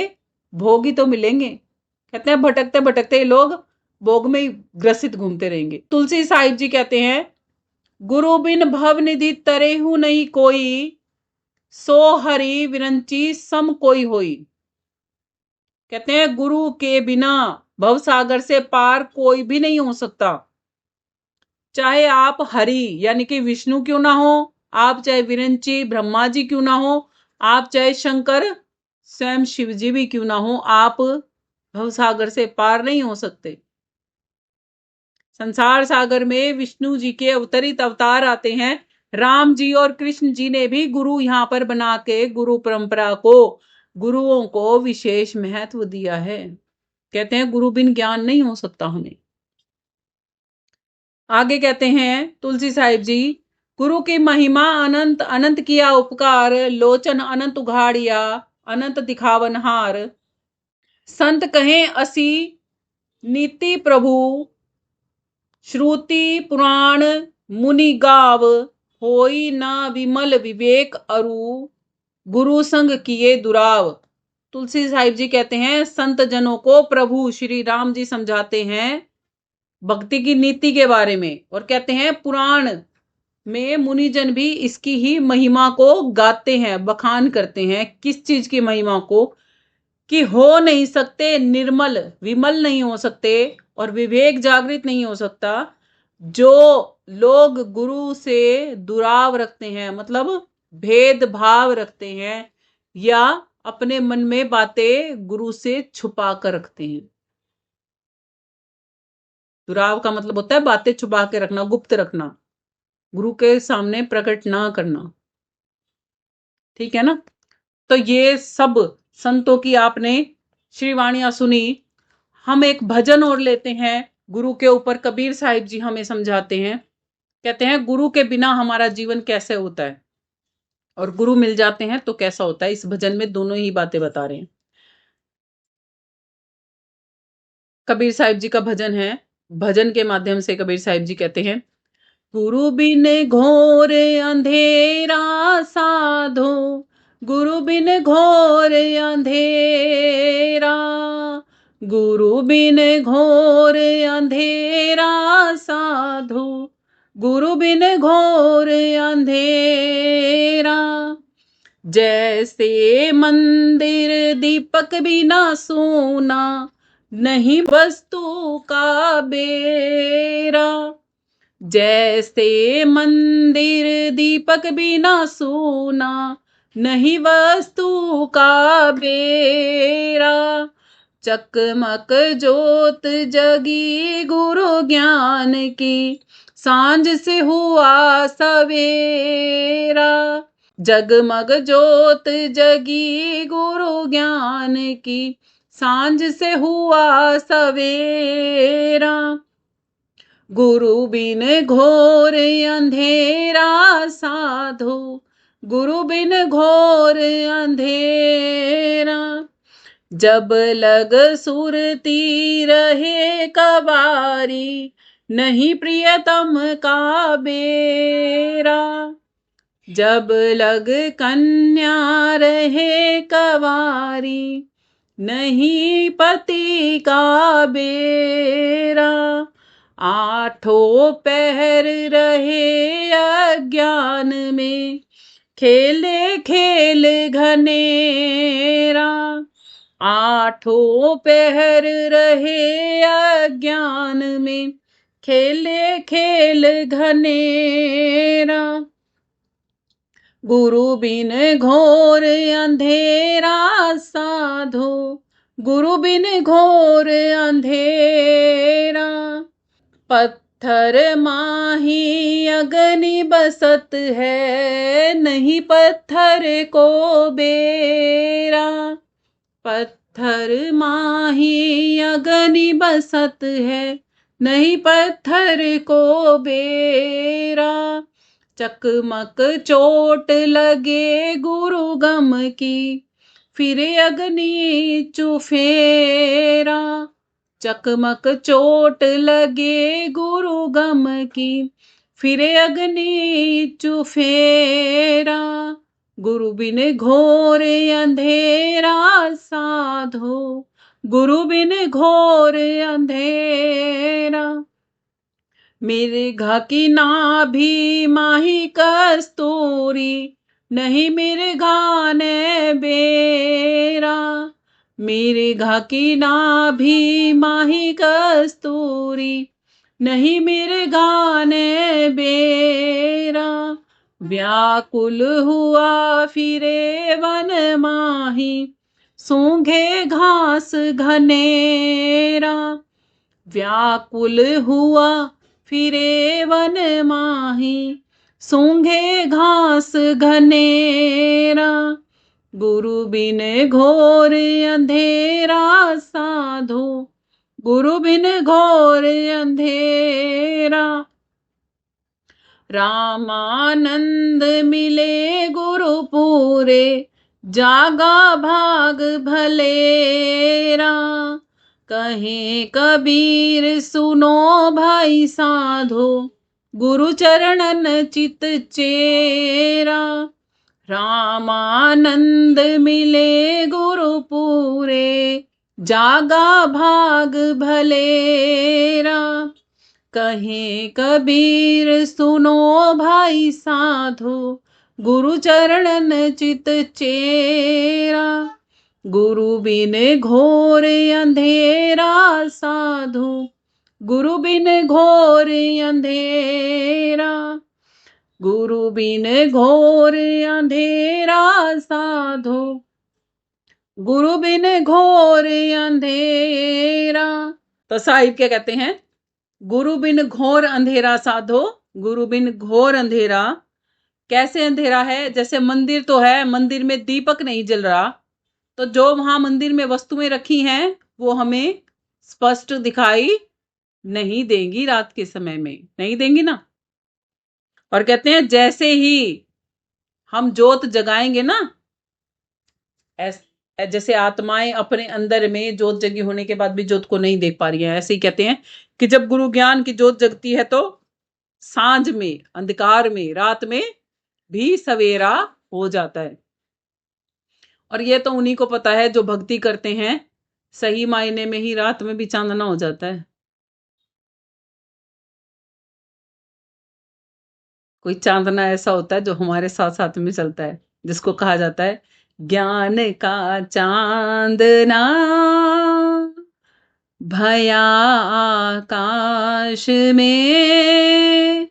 भोग ही तो मिलेंगे। कहते हैं भटकते भटकते लोग भोग में ही ग्रसित घूमते रहेंगे। तुलसी साहिब जी कहते हैं गुरु बिन भव निधि तरेहू नहीं कोई, सो हरि विरंची सम कोई होई। कहते हैं गुरु के बिना भव सागर से पार कोई भी नहीं हो सकता। चाहे आप हरि यानी कि विष्णु क्यों ना हो, आप चाहे विरंची ब्रह्मा जी क्यों ना हो, आप चाहे शंकर स्वयं शिव जी भी क्यों ना हो, आप भव सागर से पार नहीं हो सकते। संसार सागर में विष्णु जी के अवतरित अवतार आते हैं। राम जी और कृष्ण जी ने भी गुरु यहां पर बना के गुरु परंपरा को, गुरुओं को विशेष महत्व दिया है। कहते हैं गुरु बिन ज्ञान नहीं हो सकता हमें। आगे कहते हैं तुलसी साहिब जी, गुरु की महिमा अनंत, अनंत किया उपकार, लोचन अनंत उघाड़िया, अनंत दिखावनहार। संत कहें असी नीति प्रभु, श्रुति पुराण मुनि गाव, होई ना विमल विवेक अरु, गुरु संग किए दुराव। तुलसी साहिब जी कहते हैं संत जनों को प्रभु श्री राम जी समझाते हैं भक्ति की नीति के बारे में, और कहते हैं पुराण में मुनिजन भी इसकी ही महिमा को गाते हैं, बखान करते हैं। किस चीज की महिमा को? कि हो नहीं सकते निर्मल, विमल नहीं हो सकते और विवेक जागृत नहीं हो सकता जो लोग गुरु से दुराव रखते हैं, मतलब भेदभाव रखते हैं या अपने मन में बातें गुरु से छुपा कर रखते हैं। दुराव का मतलब होता है बातें छुपा के रखना, गुप्त रखना, गुरु के सामने प्रकट ना करना। ठीक है ना? तो ये सब संतों की आपने श्रीवाणियां सुनी। हम एक भजन और लेते हैं गुरु के ऊपर। कबीर साहिब जी हमें समझाते हैं, कहते हैं गुरु के बिना हमारा जीवन कैसे होता है और गुरु मिल जाते हैं तो कैसा होता है। इस भजन में दोनों ही बातें बता रहे हैं। कबीर साहिब जी का भजन है। भजन के माध्यम से कबीर साहिब जी कहते हैं, गुरु बिन घोर अंधेरा साधो, गुरु बिन घोर अंधेरा, गुरु बिन घोर अंधेरा साधो, गुरु बिन घोर अंधेरा। जैसे मंदिर दीपक बिना सूना, नहीं वस्तु का बेरा। जैसे मंदिर दीपक बिना सूना, नहीं वस्तु का बेरा। चकमक जोत जगी गुरु ज्ञान की, सांझ से हुआ सवेरा। जगमग जोत जगी गुरु ज्ञान की, सांझ से हुआ सवेरा। गुरु बिन घोर अंधेरा साधो, गुरु बिन घोर अंधेरा। जब लग सुरती रहे कबारी, नहीं प्रियतम का बेरा। जब लग कन्या रहे कवारी, नहीं पति का बेरा। आठों पहर रहे अज्ञान में, खेले खेल घनेरा। आठों पहर रहे अज्ञान में, खेले खेल घनेरा। गुरु बिन घोर अंधेरा साधो, गुरु बिन घोर अंधेरा। पत्थर माही अग्नि बसत है, नहीं पत्थर को बेरा। पत्थर माही अग्नि बसत है, नहीं पत्थर को बेरा। चकमक चोट लगे गुरु गम की, फिर अग्नि चुफेरा। चकमक चोट लगे गुरु गम की, फिर अग्नि चुफेरा। गुरु बिन घोर अंधेरा साधो, गुरु बिन घोर अंधेरा। मृगा की नाभि माही कस्तूरी, नहीं मृगा ने बेरा। मृगा की नाभि माही कस्तूरी, नहीं मृगा ने बेरा। व्याकुल हुआ फिरे वन माही, सूंघे घास घनेरा। व्याकुल हुआ फिरे वन माही, सूंघे घास घनेरा। गुरु बिन घोर अंधेरा साधो, गुरु बिन घोर अंधेरा। रामानंद मिले गुरु पूरे, जागा भाग भलेरा। कहें कबीर सुनो भाई साधो, गुरु चरणन चित चेरा। रामानंद मिले गुरु पूरे, जागा भाग भलेरा। कहें कबीर सुनो भाई साधो, गुरु चरणन चित चेरा। गुरु बिन घोर अंधेरा साधो, गुरु बिन घोर अंधेरा। गुरु बिन घोर अंधेरा साधो, गुरु बिन घोर अंधेरा। तो साहिब क्या कहते हैं? गुरु बिन घोर अंधेरा साधो, गुरु बिन घोर अंधेरा। कैसे अंधेरा है? जैसे मंदिर तो है, मंदिर में दीपक नहीं जल रहा, तो जो वहां मंदिर में वस्तुएं रखी हैं वो हमें स्पष्ट दिखाई नहीं देंगी, रात के समय में नहीं देंगी ना। और कहते हैं जैसे ही हम जोत जगाएंगे ना, जैसे आत्माएं अपने अंदर में जोत जगी होने के बाद भी जोत को नहीं देख पा रही है, ऐसे ही कहते हैं कि जब गुरु ज्ञान की जोत जगती है तो सांझ में, अंधकार में, रात में भी सवेरा हो जाता है। और ये तो उन्हीं को पता है जो भक्ति करते हैं, सही मायने में ही रात में भी चांदना हो जाता है। कोई चांदना ऐसा होता है जो हमारे साथ साथ में चलता है, जिसको कहा जाता है ज्ञान का चांदना, भया आकाश में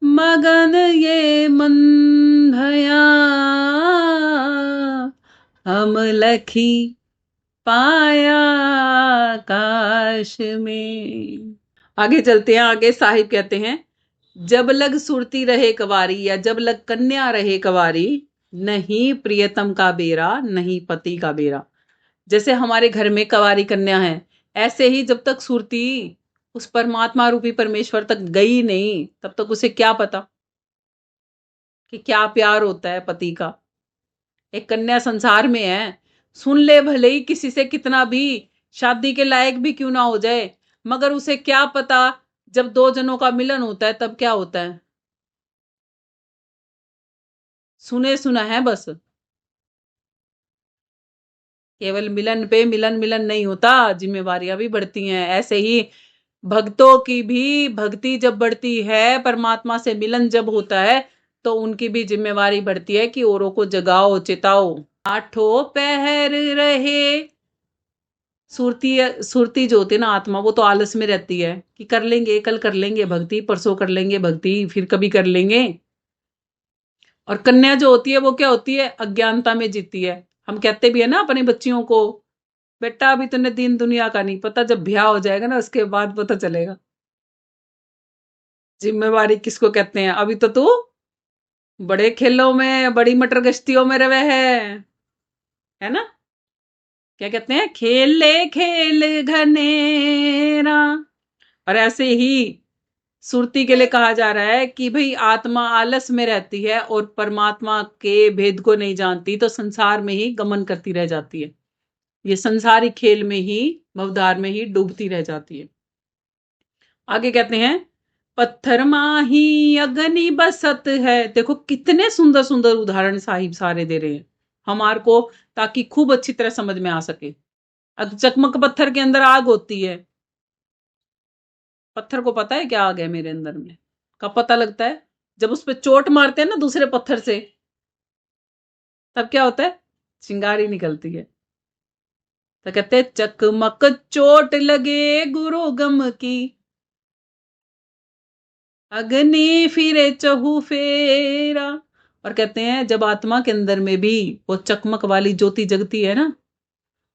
मगन ये मन भया, हम लखी पाया आकाश में। आगे चलते हैं। आगे साहिब कहते हैं, जब लग सुरती रहे कवारी, या जब लग कन्या रहे कवारी, नहीं प्रियतम का बेरा, नहीं पति का बेरा। जैसे हमारे घर में कवारी कन्या है, ऐसे ही जब तक सुरती उस परमात्मा रूपी परमेश्वर तक गई नहीं, तब तक उसे क्या पता कि क्या प्यार होता है पति का। एक कन्या संसार में है, सुन ले भले ही किसी से कितना भी, शादी के लायक भी क्यों ना हो जाए, मगर उसे क्या पता जब दो जनों का मिलन होता है तब क्या होता है। सुने सुना है बस, केवल मिलन पे मिलन मिलन नहीं होता, जिम्मेवारियां भी बढ़ती हैं। ऐसे ही भक्तों की भी भक्ति जब बढ़ती है, परमात्मा से मिलन जब होता है, तो उनकी भी जिम्मेवारी बढ़ती है कि औरों को जगाओ, चिताओ। आठों पहर रहे, सुरती सुरती जो होती है ना आत्मा, वो तो आलस में रहती है कि कर लेंगे, कल कर लेंगे भक्ति, परसों कर लेंगे भक्ति, फिर कभी कर लेंगे। और कन्या जो होती है वो क्या होती है, अज्ञानता में जीती है। हम कहते भी है ना अपने बच्चियों को, बेटा अभी तुमने दीन दुनिया का नहीं पता, जब ब्याह हो जाएगा ना उसके बाद पता चलेगा जिम्मेवारी किसको कहते हैं। अभी तो तू बड़े खेलों में, बड़ी मटर गश्तियों में रवे है ना। क्या कहते हैं, खेले खेल घनेरा। और ऐसे ही सुरती के लिए कहा जा रहा है कि भाई आत्मा आलस में रहती है और परमात्मा के भेद को नहीं जानती, तो संसार में ही गमन करती रह जाती है, ये संसारी खेल में ही, भवदार में ही डूबती रह जाती है। आगे कहते हैं, पत्थर माही अग्नि बसत है। देखो कितने सुंदर सुंदर उदाहरण साहिब सारे दे रहे हैं हमार को, ताकि खूब अच्छी तरह समझ में आ सके। अब चकमक पत्थर के अंदर आग होती है, पत्थर को पता है क्या आग है मेरे अंदर में, कब पता लगता है, जब उस पर चोट मारते हैं ना दूसरे पत्थर से, तब क्या होता है, चिंगारी निकलती है। तो कहते हैं, चकमक चोट लगे गुरु गम की, अग्नि फिरे चहु फेरा। और कहते हैं जब आत्मा के अंदर में भी वो चकमक वाली ज्योति जगती है ना,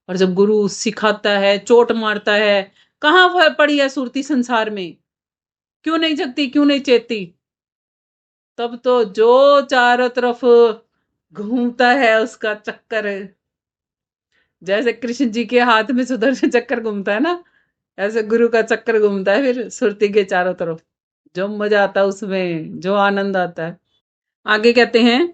और जब गुरु सिखाता है, चोट मारता है, कहाँ वह पड़ी है सुरती संसार में, क्यों नहीं जगती, क्यों नहीं चेतती, तब तो जो चारों तरफ घूमता है उसका चक्कर, जैसे कृष्ण जी के हाथ में सुदर्शन चक्कर घूमता है ना, ऐसे गुरु का चक्कर घूमता है फिर सुरती के चारों तरफ। जो मजा आता है उसमें, जो आनंद आता है। आगे कहते हैं,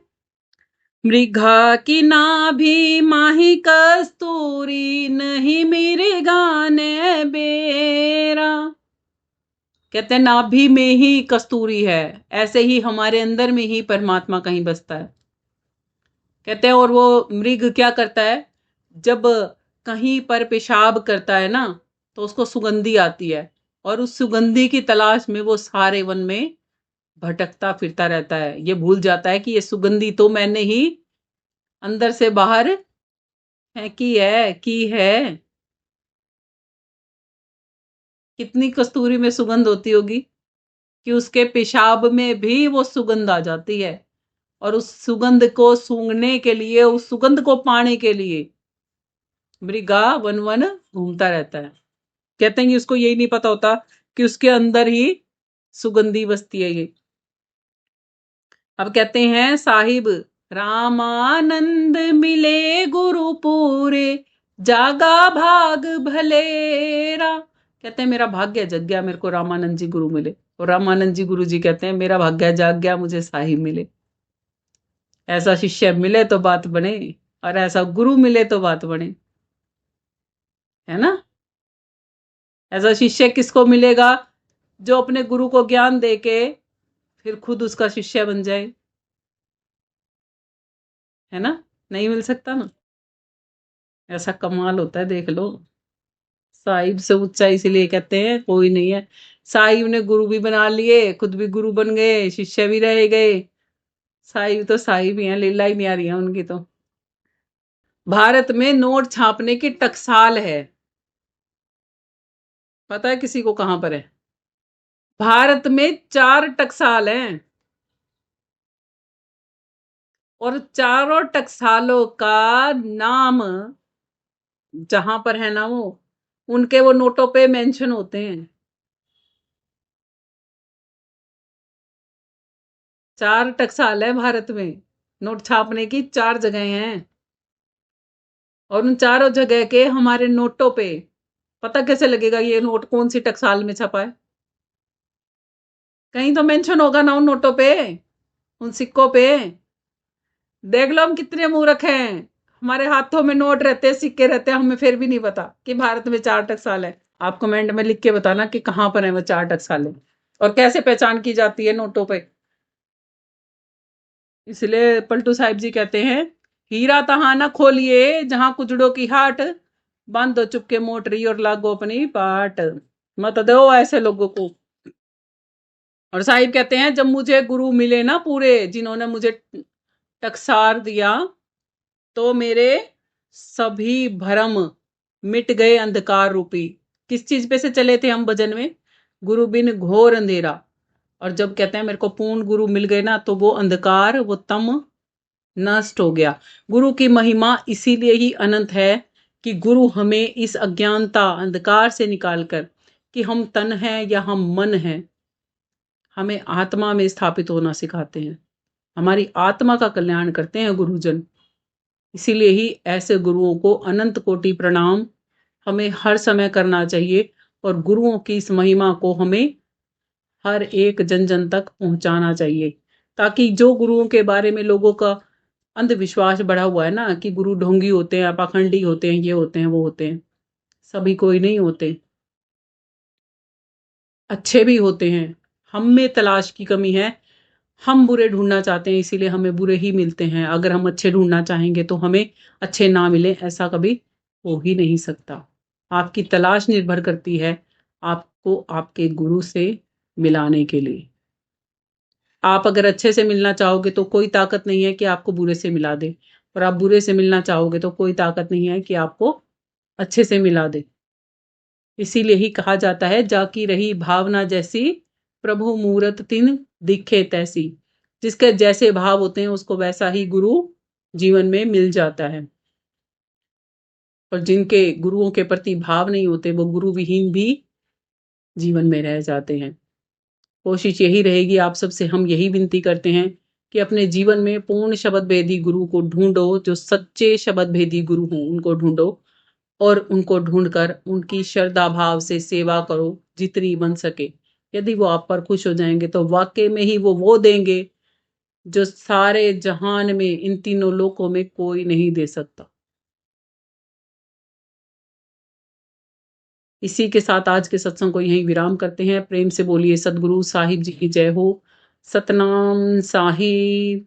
मृगा की नाभि माही कस्तूरी, नहीं मेरे गाने बेरा। कहते हैं नाभि में ही कस्तूरी है, ऐसे ही हमारे अंदर में ही परमात्मा कहीं बसता है। कहते हैं और वो मृग क्या करता है, जब कहीं पर पेशाब करता है ना, तो उसको सुगंधी आती है, और उस सुगंधी की तलाश में वो सारे वन में भटकता फिरता रहता है। ये भूल जाता है कि ये सुगंधी तो मैंने ही अंदर से बाहर है की है। कितनी कस्तूरी में सुगंध होती होगी कि उसके पेशाब में भी वो सुगंध आ जाती है, और उस सुगंध को सूंघने के लिए, उस सुगंध को पाने के लिए मृगा वन वन घूमता रहता है। कहते हैं कि उसको यही नहीं पता होता कि उसके अंदर ही सुगंधी बसती है ये। अब कहते हैं साहिब, रामानंद मिले गुरु पूरे, जागा भाग भलेरा। कहते हैं मेरा भाग्य जग गया, मेरे को रामानंद जी गुरु मिले। और रामानंद जी गुरु जी कहते हैं मेरा भाग्य जाग गया, मुझे साहिब मिले। ऐसा शिष्य मिले तो बात बने, और ऐसा गुरु मिले तो बात बने, है ना। ऐसा शिष्य किसको मिलेगा, जो अपने गुरु को ज्ञान दे के फिर खुद उसका शिष्य बन जाए, है ना। नहीं मिल सकता ना, ऐसा कमाल होता है, देख लो। साहिब से ऊंचा इसीलिए कहते हैं कोई नहीं है। साहिब ने गुरु भी बना लिए, खुद भी गुरु बन गए, शिष्य भी रह गए। साहिब तो साहिब ही हैं, लीला ही नहीं आ रही है उनकी तो। भारत में नोट छापने की टकसाल है, पता है किसी को कहां पर है? भारत में 4 टकसाल हैं और चारों टकसालों का नाम जहां पर है ना वो उनके वो नोटों पे मेंशन होते हैं। 4 टकसाल है भारत में, नोट छापने की 4 जगह हैं और उन चारों जगह के हमारे नोटों पे पता कैसे लगेगा ये नोट कौन सी टकसाल में छपा है? कहीं तो मेंशन होगा ना उन नोटों पे, उन सिक्कों पे। देख लो हम कितने मूर्ख हैं, हमारे हाथों में नोट रहते हैं, सिक्के रहते हैं, हमें फिर भी नहीं पता कि भारत में 4 टकसाल है। आप कमेंट में लिख के बताना कि कहां पर है वो 4 टकसाल है और कैसे पहचान की जाती है नोटों पे। इसलिए पलटू साहिब जी कहते हैं, हीरा तहां न खोलिए जहां कुजड़ों की हाट, बांधो चुपके मोटरी और लागो अपनी पाट। मत दो ऐसे लोगों को। और साहिब कहते हैं, जब मुझे गुरु मिले ना पूरे, जिन्होंने मुझे टकसार दिया, तो मेरे सभी भ्रम मिट गए अंधकार रूपी। किस चीज पे से चले थे हम भजन में? गुरु बिन घोर अंधेरा। और जब कहते हैं मेरे को पूर्ण गुरु मिल गए ना, तो वो अंधकार, वो तम नष्ट हो गया। गुरु की महिमा इसीलिए ही अनंत है कि गुरु हमें इस अज्ञानता अंधकार से निकालकर, कि हम तन हैं या हम मन हैं, हमें आत्मा में स्थापित होना सिखाते हैं। हमारी आत्मा का कल्याण करते हैं गुरुजन। इसीलिए ही ऐसे गुरुओं को अनंत कोटि प्रणाम हमें हर समय करना चाहिए और गुरुओं की इस महिमा को हमें हर एक जन जन तक पहुंचाना चाहिए, ताकि जो गुरुओं के बारे में लोगों का अंधविश्वास बढ़ा हुआ है ना, कि गुरु ढोंगी होते हैं, पाखंडी होते हैं, ये होते हैं, वो होते हैं, सभी कोई नहीं होते, अच्छे भी होते हैं। हम में तलाश की कमी है, हम बुरे ढूंढना चाहते हैं, इसीलिए हमें बुरे ही मिलते हैं। अगर हम अच्छे ढूंढना चाहेंगे तो हमें अच्छे ना मिले, ऐसा कभी हो ही नहीं सकता। आपकी तलाश निर्भर करती है आपको आपके गुरु से मिलाने के लिए। आप अगर अच्छे से मिलना चाहोगे तो कोई ताकत नहीं है कि आपको बुरे से मिला दे, और आप बुरे से मिलना चाहोगे तो कोई ताकत नहीं है कि आपको अच्छे से मिला दे। इसीलिए ही कहा जाता है, जाकी रही भावना जैसी, प्रभु मूरत तिन दिखे तैसी। जिसके जैसे भाव होते हैं उसको वैसा ही गुरु जीवन में मिल जाता है। और जिनके गुरुओं के प्रति भाव नहीं होते, वो गुरु विहीन भी जीवन में रह जाते हैं। कोशिश यही रहेगी आप सबसे, हम यही विनती करते हैं कि अपने जीवन में पूर्ण शब्द भेदी गुरु को ढूंढो, जो सच्चे शब्द भेदी गुरु हों उनको ढूंढो, और उनको ढूंढकर उनकी श्रद्धा भाव से सेवा करो जितनी बन सके। यदि वो आप पर खुश हो जाएंगे तो वाकई में ही वो देंगे जो सारे जहान में, इन तीनों लोकों में कोई नहीं दे सकता। इसी के साथ आज के सत्संग को यहीं विराम करते हैं। प्रेम से बोलिए सदगुरु साहिब जी की जय हो। सतनाम साहिब।